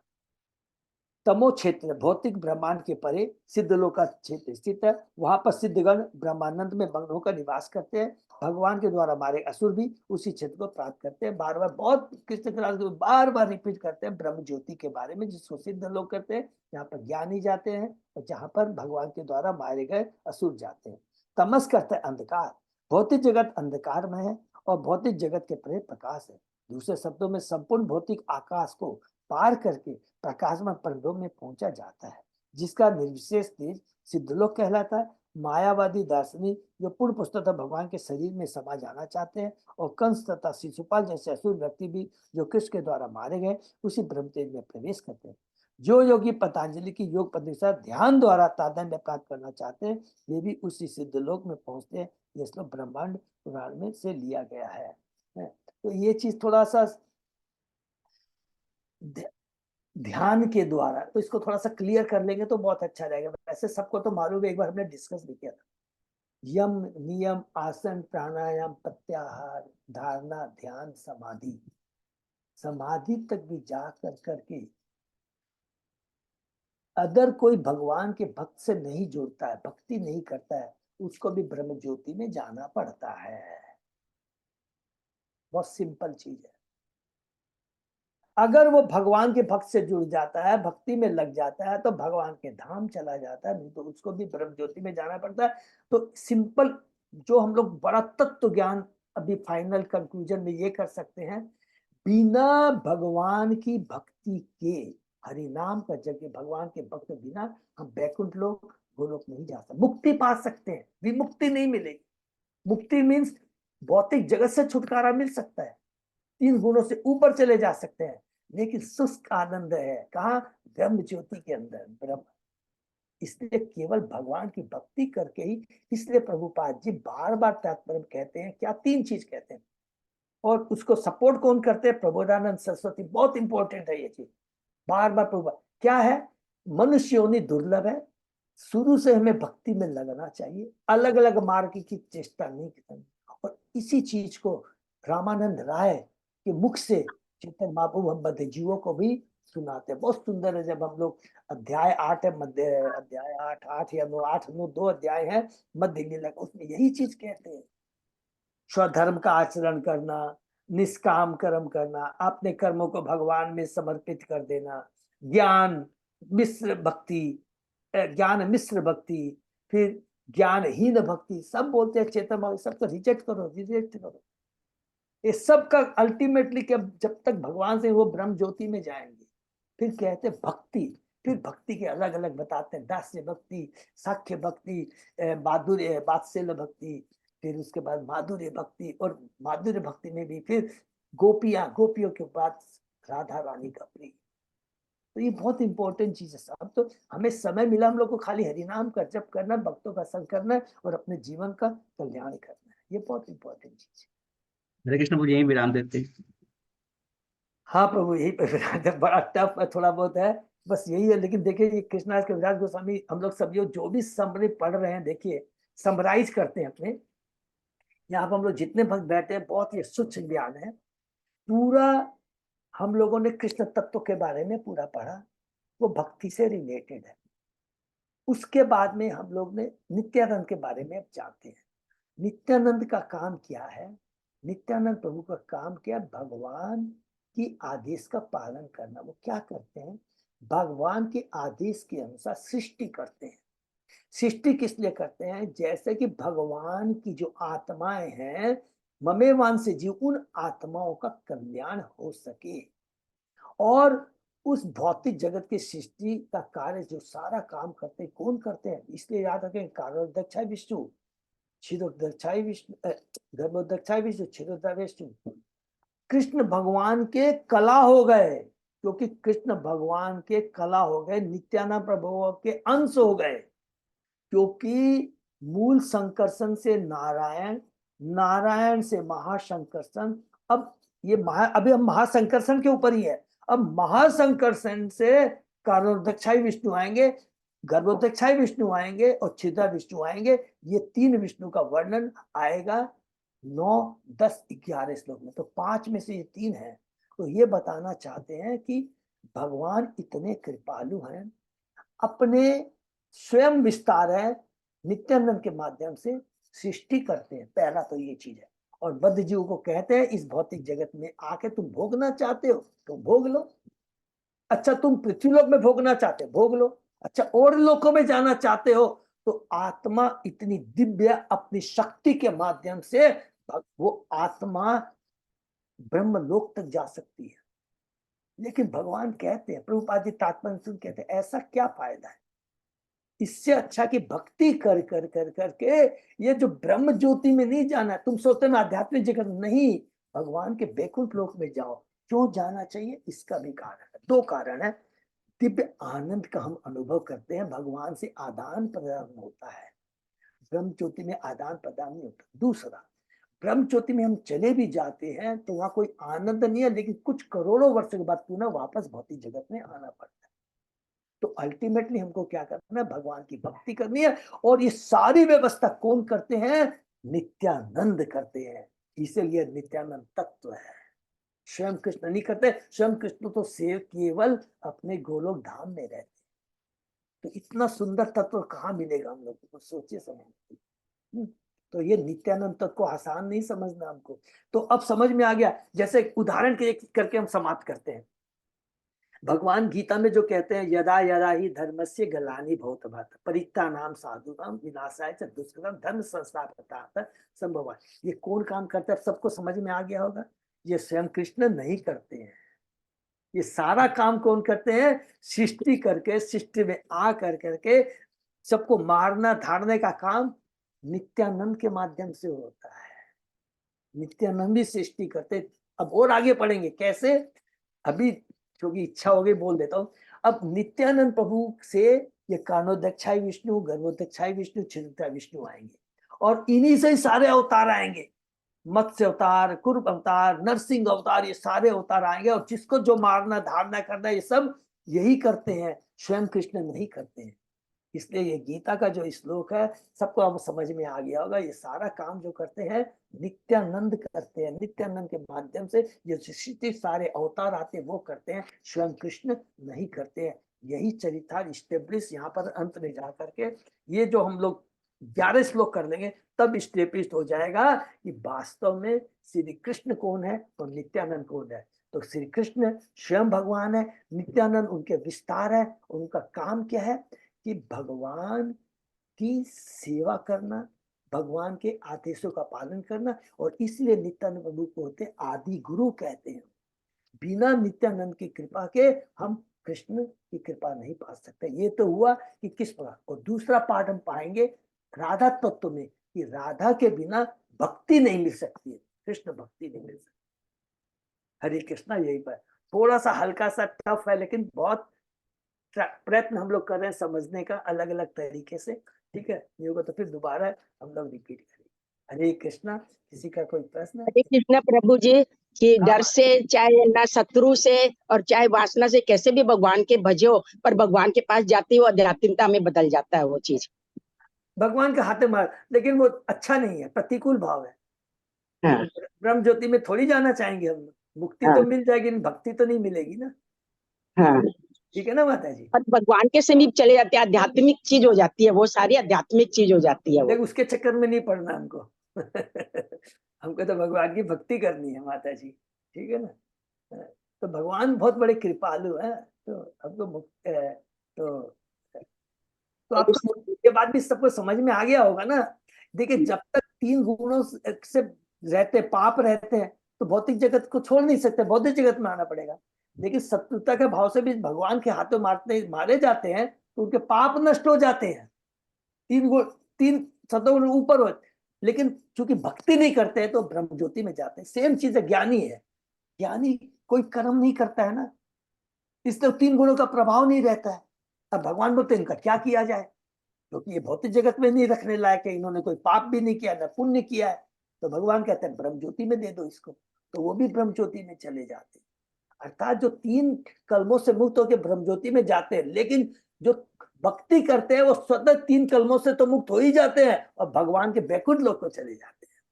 Speaker 1: तमो क्षेत्र भौतिक ब्रह्मांड के परे सिद्ध लोक का क्षेत्र स्थित है। वहां पर सिद्धगण ब्रह्मानंद में मग्न होकर निवास करते हैं। भगवान के द्वारा मारे असुर भी उसी क्षेत्र को प्राप्त करते हैं। बार बार बहुत कृष्ण बार बार रिपीट करते हैं ब्रह्म ज्योति के बारे में, जिसको सिद्ध लोग करते हैं। यहाँ पर ज्ञानी जाते हैं और जहाँ पर भगवान के द्वारा मारे गए असुर जाते हैं। तमस करते हैं अंधकार, भौतिक जगत अंधकार में है और भौतिक जगत के परे प्रकाश है। दूसरे शब्दों में संपूर्ण भौतिक आकाश को पार करके प्रकाशमय परलोक में पहुंचा जाता है, जिसका निर्विशेष तेज सिद्धलोक कहलाता है। मायावादी दार्शनिक जो पूर्ण पुस्तकतः भगवान के शरीर में समा जाना चाहते हैं, और कंस तथा शिशुपाल जैसे असुर व्यक्ति भी जो कृष्ण के द्वारा मारे गए उसी ब्रह्म तेज में प्रवेश करते हैं। जो योगी पतंजलि की योग पद्धति से ध्यान द्वारा तादात्म्य प्राप्त करना चाहते हैं, वे भी उसी सिद्धलोक में पहुंचते हैं। ये श्लोक ब्रह्मांड पुराण में से लिया गया है। तो ये चीज थोड़ा सा ध्यान के द्वारा, तो इसको थोड़ा सा क्लियर कर लेंगे तो बहुत अच्छा रहेगा। वैसे सबको तो मालूम है, एक बार हमने डिस्कस भी किया था। यम नियम आसन प्राणायाम प्रत्याहार धारणा ध्यान समाधि, समाधि तक भी जा कर करके अगर कोई भगवान के भक्त से नहीं जुड़ता है, भक्ति नहीं करता है, उसको भी ब्रह्म ज्योति में जाना पड़ता है। बहुत सिंपल चीज है। अगर वो भगवान के भक्त से जुड़ जाता है, भक्ति में लग जाता है, तो भगवान के धाम चला जाता है, नहीं तो उसको भी ब्रह्म ज्योति में जाना पड़ता है। तो सिंपल जो हम लोग बड़ा तत्व ज्ञान अभी फाइनल कंक्लूजन में ये कर सकते हैं, बिना भगवान की भक्ति के, हरि नाम का जगह भगवान के भक्त बिना हम बैकुंठ लोक गोलोक नहीं जा सकते। मुक्ति पा सकते हैं, विमुक्ति नहीं मिलेगी। मुक्ति मीन्स भौतिक जगत से छुटकारा मिल सकता है, 3 गुणों से ऊपर चले जा सकते हैं, लेकिन शुष्क आनंद है कहाँ? ब्रह्म ज्योति के अंदर ब्रह्म। इसलिए केवल भगवान की भक्ति करके ही, इसलिए प्रभुपाद जी बार बार तात्पर्य कहते हैं, क्या 3 चीज कहते हैं, और उसको सपोर्ट कौन करते हैं? प्रबोधानंद सरस्वती। बहुत इंपॉर्टेंट है ये चीज, बार बार प्रभु क्या है? मनुष्य योनि दुर्लभ है, शुरू से हमें भक्ति में लगना चाहिए, अलग अलग मार्ग की चेष्टा नहीं करनी। और इसी चीज को रामानंद राय के मुख से चेतन महाप्रभु हम बद्ध जीवों को भी सुनाते हैं। बहुत सुंदर है। जब हम लोग अध्याय 8 है, मध्य अध्याय 8 या 9, 8 9 2 अध्याय है मध्य लीला, उसमें यही चीज कहते हैं, स्वधर्म का आचरण करना, निष्काम कर्म करना, अपने कर्मों को भगवान में समर्पित कर देना, ज्ञान मिश्र भक्ति, ज्ञान मिश्र भक्ति, फिर ज्ञानहीन भक्ति, सब बोलते हैं चेतन भाव, सबको रिजेक्ट करो, रिजेक्ट करो। ये सब का अल्टीमेटली जब तक भगवान से वो ब्रह्म ज्योति में जाएंगे। फिर कहते हैं भक्ति, फिर भक्ति के अलग अलग बताते हैं, दास्य भक्ति, साख्य भक्ति, माधुर्य वात्सल्य भक्ति, फिर उसके बाद माधुर्य भक्ति, और माधुर्य भक्ति में भी फिर गोपियों के बाद राधा रानी का प्रिय। तो ये बहुत इंपॉर्टेंट चीज है साहब। तो हमें समय मिला हम लोग को खाली हरिनाम का जप करना, भक्तों का संग करना है और अपने जीवन का कल्याण करना है, ये बहुत इंपॉर्टेंट चीज है।
Speaker 2: हरे कृष्ण मुझे यही विराम देते।
Speaker 1: हाँ प्रभु, यही पे बड़ा टफ है, थोड़ा बहुत है, बस यही है। लेकिन देखिए ये कृष्णदास कविराज गोस्वामी, हम लोग सब जो भी समरी पढ़ रहे हैं, देखिए समराइज करते हैं अपने यहाँ पर। हम लोग जितने भक्त बैठे हैं, बहुत ही सूक्ष्म ज्ञान है पूरा। हम लोगों ने कृष्ण तत्व के बारे में पूरा पढ़ा, वो भक्ति से रिलेटेड है। उसके बाद में हम लोग ने नित्यानंद के बारे में अब जानते हैं। नित्यानंद का काम क्या है? नित्यानंद प्रभु का काम क्या? भगवान की आदेश का पालन करना। वो क्या करते हैं? भगवान के आदेश के अनुसार सृष्टि करते हैं। सृष्टि किस लिए करते हैं? जैसे कि भगवान की जो आत्माएं हैं, ममेवान से जीव, उन आत्माओं का कल्याण हो सके। और उस भौतिक जगत की सृष्टि का कार्य जो सारा काम करते हैं, कौन करते हैं? इसलिए याद रखें, कारणोदक्षाय विष्णु, क्षीरोदक्षाय विष्णु, गर्भोदक्षाय विष्णु, क्षीरोदक्षाय विष्णु। कृष्ण भगवान के कला हो गए, क्योंकि कृष्ण भगवान के कला हो गए, नित्यानंद प्रभु के अंश हो गए। क्योंकि मूल संकर्षण से नारायण, नारायण से महासंकर्षण, अब ये अभी हम महासंकर्षण के ऊपर ही है। अब महासंकर्षण से कारणोदक्षाय विष्णु आएंगे, गर्भोदक्षाय विष्णु आएंगे और छिद्रा विष्णु आएंगे। ये 3 विष्णु का वर्णन आएगा 9, 10, 11 श्लोक में। तो 5 में से ये 3 है। तो ये बताना चाहते हैं कि भगवान इतने कृपालु हैं, अपने स्वयं विस्तार है, नित्यानंद के माध्यम से सृष्टि करते हैं। पहला तो ये चीज है। और बद्ध जीव को कहते हैं, इस भौतिक जगत में आके तुम भोगना चाहते हो तो भोग लो। अच्छा, तुम पृथ्वी लोक में भोगना चाहते हो, भोग लो। अच्छा, और लोकों में जाना चाहते हो तो आत्मा इतनी दिव्य अपनी शक्ति के माध्यम से वो आत्मा ब्रह्मलोक तक जा सकती है। लेकिन भगवान कहते हैं, प्रभुपाद जी तात्पर्य सुन कहते हैं, ऐसा क्या फायदा है, इससे अच्छा कि भक्ति कर कर कर करके ये जो ब्रह्म ज्योति में नहीं जाना, तुम सोचते ना आध्यात्मिक जगत नहीं, भगवान के बैकुंठ लोक में जाओ। क्यों जाना चाहिए, इसका भी कारण है, दो कारण है। दिव्य आनंद का हम अनुभव करते हैं, भगवान से आदान प्रदान होता है, ब्रह्म ज्योति में आदान प्रदान नहीं होता। दूसरा, ब्रह्म ज्योति में हम चले भी जाते हैं तो वहां कोई आनंद नहीं है, लेकिन कुछ करोड़ों वर्ष के बाद पुनः वापस भौतिक जगत में आना पड़ता है। तो अल्टीमेटली हमको क्या करना है, भगवान की भक्ति करनी है। और ये सारी व्यवस्था कौन करते हैं, नित्यानंद करते हैं। इसीलिए नित्यानंद तत्व है, स्वयं कृष्ण नहीं करते। स्वयं कृष्ण तो सेव केवल अपने गोलोक धाम में रहते, तो इतना सुंदर तत्व कहाँ मिलेगा हम लोगों को, सोचिए समझिए। तो ये नित्यानंद तत्व को आसान नहीं समझना हमको। तो अब समझ में आ गया, जैसे उदाहरण के करके हम समाप्त करते हैं। भगवान गीता में जो कहते हैं, यदा यदा ही धर्मस्य ग्लानि भवति भारत परित्राणाय साधूनां विनाशाय च दुष्कृतां धर्म संस्थापनार्थं संभवामि। ये कौन काम करता है, सबको समझ में आ गया होगा। ये स्वयं कृष्ण नहीं करते हैं, ये सारा काम कौन करते हैं, सृष्टि करके, सृष्टि में आ कर करके सबको मारना धारने का काम नित्यानंद के माध्यम से होता है। नित्यानंद भी सृष्टि करते। अब और आगे पढ़ेंगे कैसे, अभी क्योंकि इच्छा हो गई बोल देता हूँ। अब नित्यानंद प्रभु से ये कारणोदक्षाई विष्णु, गर्भोदक्षाई विष्णु, छिद्रोदक्षाई विष्णु आएंगे, और इन्हीं से ही सारे अवतार आएंगे। मत्स्य अवतार, कुर्म अवतार, नरसिंह अवतार, ये सारे अवतार आएंगे। और जिसको जो मारना धारना करना ये सब यही करते हैं, स्वयं कृष्ण नहीं करते हैं। इसलिए ये गीता का जो श्लोक है सबको अब समझ में आ गया होगा। ये सारा काम जो करते हैं नित्यानंद करते हैं, नित्यानंद के माध्यम से ये सृष्टि सारे अवतार आते हैं वो करते हैं, स्वयं कृष्ण नहीं करते हैं। यही चरितार्थ स्टेब्लिश यहाँ पर अंत में जा करके, ये जो हम लोग 11 श्लोक कर लेंगे तब स्टेब्लिश हो जाएगा कि वास्तव में श्री कृष्ण कौन है और नित्यानंद कौन है। तो श्री कृष्ण स्वयं भगवान है, नित्यानंद उनके विस्तार है, और उनका काम क्या है कि भगवान की सेवा करना, भगवान के आदेशों का पालन करना। और इसलिए नित्यानंद प्रभु को होते आदि गुरु कहते हैं। बिना नित्यानंद की कृपा के हम कृष्ण की कृपा नहीं पा सकते। ये तो हुआ कि किस प्रकार। और दूसरा पार्ट हम पाएंगे राधा तत्व में, कि राधा के बिना भक्ति नहीं मिल सकती है, कृष्ण भक्ति नहीं मिल सकती। हरे कृष्णा। यही पर थोड़ा सा हल्का सा टफ है, लेकिन बहुत प्रयत्न हम लोग कर रहे हैं समझने का अलग अलग तरीके से। ठीक है, ये होगा तो फिर दोबारा हम लोग रिपीट करेंगे। हरे कृष्णा। किसी का कोई प्रश्न?
Speaker 3: हरे कृष्णा प्रभु जी, कि
Speaker 1: हाँ।
Speaker 3: डर से, चाहे ना शत्रु से और चाहे वासना से, कैसे भी भगवान के भजो, पर भगवान के पास जाते हो आध्यात्मिकता में बदल जाता है वो चीज।
Speaker 1: भगवान के हाथे मार, लेकिन वो अच्छा नहीं है, प्रतिकूल भाव है।
Speaker 3: हाँ,
Speaker 1: ब्रह्म ज्योति में थोड़ी जाना चाहेंगे हम लोग, मुक्ति
Speaker 3: हाँ,
Speaker 1: तो मिल जाएगी, भक्ति तो नहीं मिलेगी ना।
Speaker 3: हाँ।
Speaker 1: ठीक है ना माता जी।
Speaker 3: और भगवान के समीप चले जाते हैं, आध्यात्मिक चीज हो जाती है वो, सारी आध्यात्मिक चीज हो जाती है वो।
Speaker 1: देख, उसके चक्कर में नहीं पड़ना हमको। हमको तो भगवान की भक्ति करनी है माता जी। ठीक है ना। तो भगवान बहुत बड़े कृपालु है, तो हमको तो आपको ये बात भी सबको समझ में आ गया होगा ना। देखिए, जब तक 3 गुणों से रहते, पाप रहते हैं, तो भौतिक जगत को छोड़ नहीं सकते, भौतिक जगत में आना पड़ेगा। लेकिन शत्रुता के भाव से भी भगवान के हाथों मारे जाते हैं, तो उनके पाप नष्ट हो जाते हैं। 3 सतोगुण ऊपर हो, लेकिन चूंकि भक्ति नहीं करते हैं तो ब्रह्म ज्योति में जाते हैं। सेम चीज है, ज्ञानी है, ज्ञानी कोई कर्म नहीं करता है ना, इसलिए 3 गुणों का प्रभाव नहीं रहता है। अब भगवान बोलते हैं इनका क्या किया जाए, क्योंकि ये भौतिक जगत में नहीं रखने लायक है, इन्होंने कोई पाप भी नहीं किया, न पुण्य किया है। तो भगवान कहते हैं ब्रह्म ज्योति में दे दो इसको, तो वो भी ब्रह्म ज्योति में चले जाते हैं। अर्थात जो 3 कलमों से मुक्त होकर ब्रह्म ज्योति में जाते हैं, लेकिन जो भक्ति करते हैं वो स्वतः 3 कलमों से तो मुक्त हो ही जाते हैं और भगवान के बैकुंठ लोक को चले जाते हैं।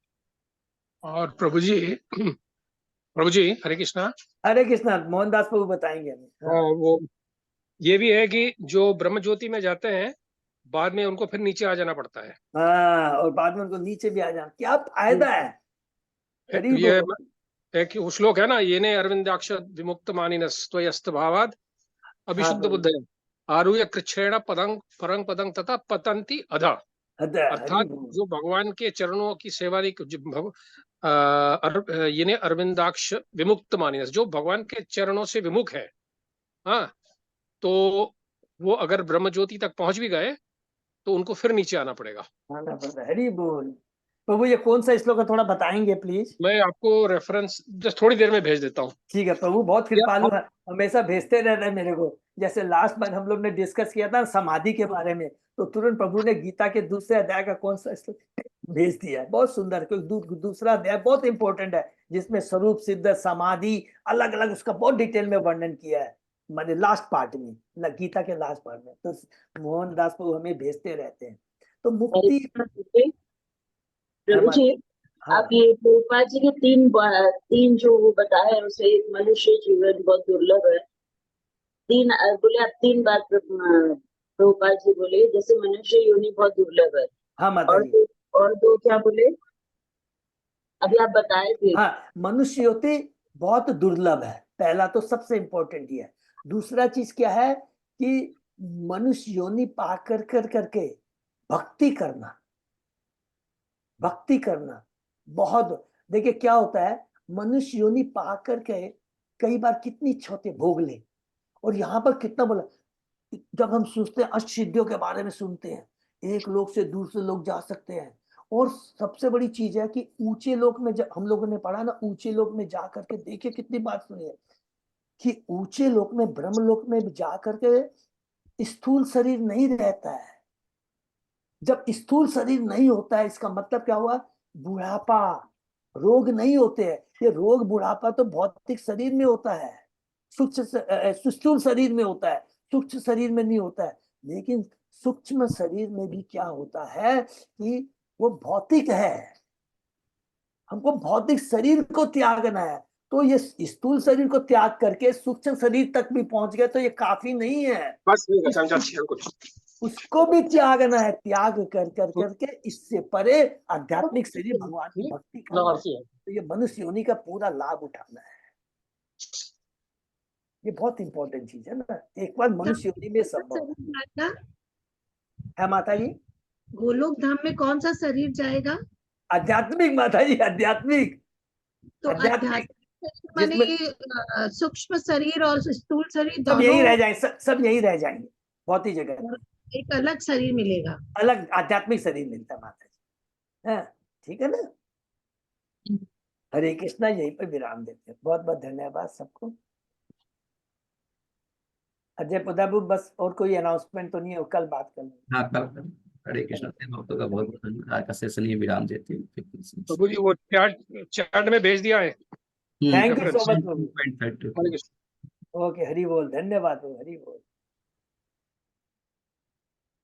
Speaker 4: और प्रभु जी हरे कृष्णा।
Speaker 1: हरे कृष्णा। मोहनदास प्रभु बताएंगे हमें। हाँ।
Speaker 4: वो ये भी है कि जो ब्रह्म ज्योति में जाते हैं बाद में उनको फिर नीचे आ जाना पड़ता है।
Speaker 1: हाँ, और बाद में उनको नीचे भी आ जाना, क्या फायदा है। गरीब
Speaker 4: ये
Speaker 1: हो।
Speaker 4: एक श्लोक है ना, ये ने अरविंदाक्ष विमुक्त मानिनस त्वयस्त भावाद
Speaker 1: हाँ
Speaker 4: अभिशुद्ध बुद्ध है। आरुह्य कृच्छ्रेण पदं परं पदं तथा पतंती अधा।
Speaker 1: हरि
Speaker 4: अर्थात
Speaker 1: बोल।
Speaker 4: जो भगवान के चरणों की सेवा इन्हें अरविंदाक्ष विमुक्त मानिस, जो भगवान के चरणों से विमुख है, हाँ, तो वो अगर ब्रह्म ज्योति तक पहुंच भी गए तो उनको फिर नीचे आना पड़ेगा।
Speaker 1: आना पड़ता है। हरि बोल। प्रभु ये कौन सा श्लोक है, थोड़ा बताएंगे प्लीज?
Speaker 4: मैं आपको रेफरेंस जस्ट थोड़ी देर में भेज देता हूँ।
Speaker 1: ठीक है प्रभु, बहुत कृपालु है, हमेशा भेजते रहते हैं मेरे को। जैसे लास्ट बार हम लोग ने डिस्कस किया था समाधि के बारे में, तो तुरंत प्रभु ने गीता के दूसरे अध्याय का कौन सा श्लोक भेज दिया है। बहुत सुंदर, क्योंकि दूसरा अध्याय बहुत इंपॉर्टेंट है, जिसमें स्वरूप सिद्ध समाधि अलग अलग उसका बहुत डिटेल में वर्णन किया है, मैंने लास्ट पार्ट में, गीता के लास्ट पार्ट में। तो मोहनदास प्रभु हमें भेजते रहते हैं। तो मुक्ति।
Speaker 5: प्रभु जी,
Speaker 1: हाँ,
Speaker 5: आप ये प्रभुपाद जी के तीन जो वो बताए हैं, उसे एक मनुष्य जीवन बहुत दुर्लभ है, तीन बोले आप, तीन बात प्रभुपाद जी बोले, जैसे मनुष्य योनि बहुत दुर्लभ है,
Speaker 1: हाँ माता
Speaker 5: और
Speaker 1: जी।
Speaker 5: और दो क्या बोले अभी आप बताए थे?
Speaker 1: हाँ, मनुष्य होती बहुत दुर्लभ है, पहला तो सबसे इंपॉर्टेंट ये है। दूसरा चीज क्या है कि मनुष्य योनि पा कर करके भक्ति करना, भक्ति करना बहुत। देखिए क्या होता है, मनुष्य योनि पा करके कई बार कितनी छोटे भोग ले, और यहाँ पर कितना बोला, जब हम सोचते हैं अष्ट सिद्धियों के बारे में सुनते हैं, एक लोक से दूसरे लोक जा सकते हैं। और सबसे बड़ी चीज है कि ऊंचे लोक में, जब हम लोगों ने पढ़ा ना, ऊंचे लोक में जा करके देखिए कितनी बात सुनी है कि ऊंचे लोक में, ब्रह्म लोक में जा करके स्थूल शरीर नहीं रहता है। जब स्थूल शरीर नहीं होता है, इसका मतलब क्या हुआ, बुढ़ापा, रोग नहीं होते हैं। ये रोग बुढ़ापा तो भौतिक शरीर में होता है, स्थूल शरीर में होता है, सूक्ष्म शरीर में नहीं होता है। लेकिन सूक्ष्म शरीर में भी क्या होता है कि वो भौतिक है, हमको भौतिक शरीर को त्यागना है। तो ये स्थूल शरीर को त्याग करके सूक्ष्म शरीर तक भी पहुंच गए तो ये काफी नहीं है,
Speaker 4: बस कुछ
Speaker 1: उसको भी त्यागना है। त्याग कर करके इससे परे आध्यात्मिक शरीर भगवान की भक्ति करना है। तो ये मनुष्य योनि का पूरा लाभ उठाना है, ये बहुत इंपॉर्टेंट चीज है ना। एक बार मनुष्य योनि में संभव है माता जी।
Speaker 6: गोलोक धाम में कौन सा शरीर जाएगा?
Speaker 1: आध्यात्मिक माता जी, आध्यात्मिक।
Speaker 6: तो
Speaker 1: आध्यात्मिक
Speaker 6: माने सूक्ष्म शरीर और स्थूल शरीर
Speaker 1: सब यही रह
Speaker 6: दोनों,
Speaker 1: जाएंगे, सब यही रह जाएंगे, बहुत ही जगह
Speaker 6: एक अलग शरीर मिलेगा।
Speaker 1: अलग आध्यात्मिक शरीर मिलता है माता जी। हाँ, ठीक है ना। हरे कृष्णा, यहीं पर विराम देते हैं। बहुत बहुत धन्यवाद सबको। अजय प्रताप, बस और कोई अनाउंसमेंट तो नहीं है, कल बात कर लेंगे।
Speaker 2: हाँ, कल। हरे कृष्ण से भक्तों का बहुत बहुत धन्यवाद। आज का सेशन ये विराम देते हैं।
Speaker 4: प्रभु जी वो चैट में भेज दिया है।
Speaker 1: Thank you so much.
Speaker 2: Point
Speaker 4: Hare Krishna.
Speaker 1: Okay, Hari बोल, धन्यवाद, हरि बोल।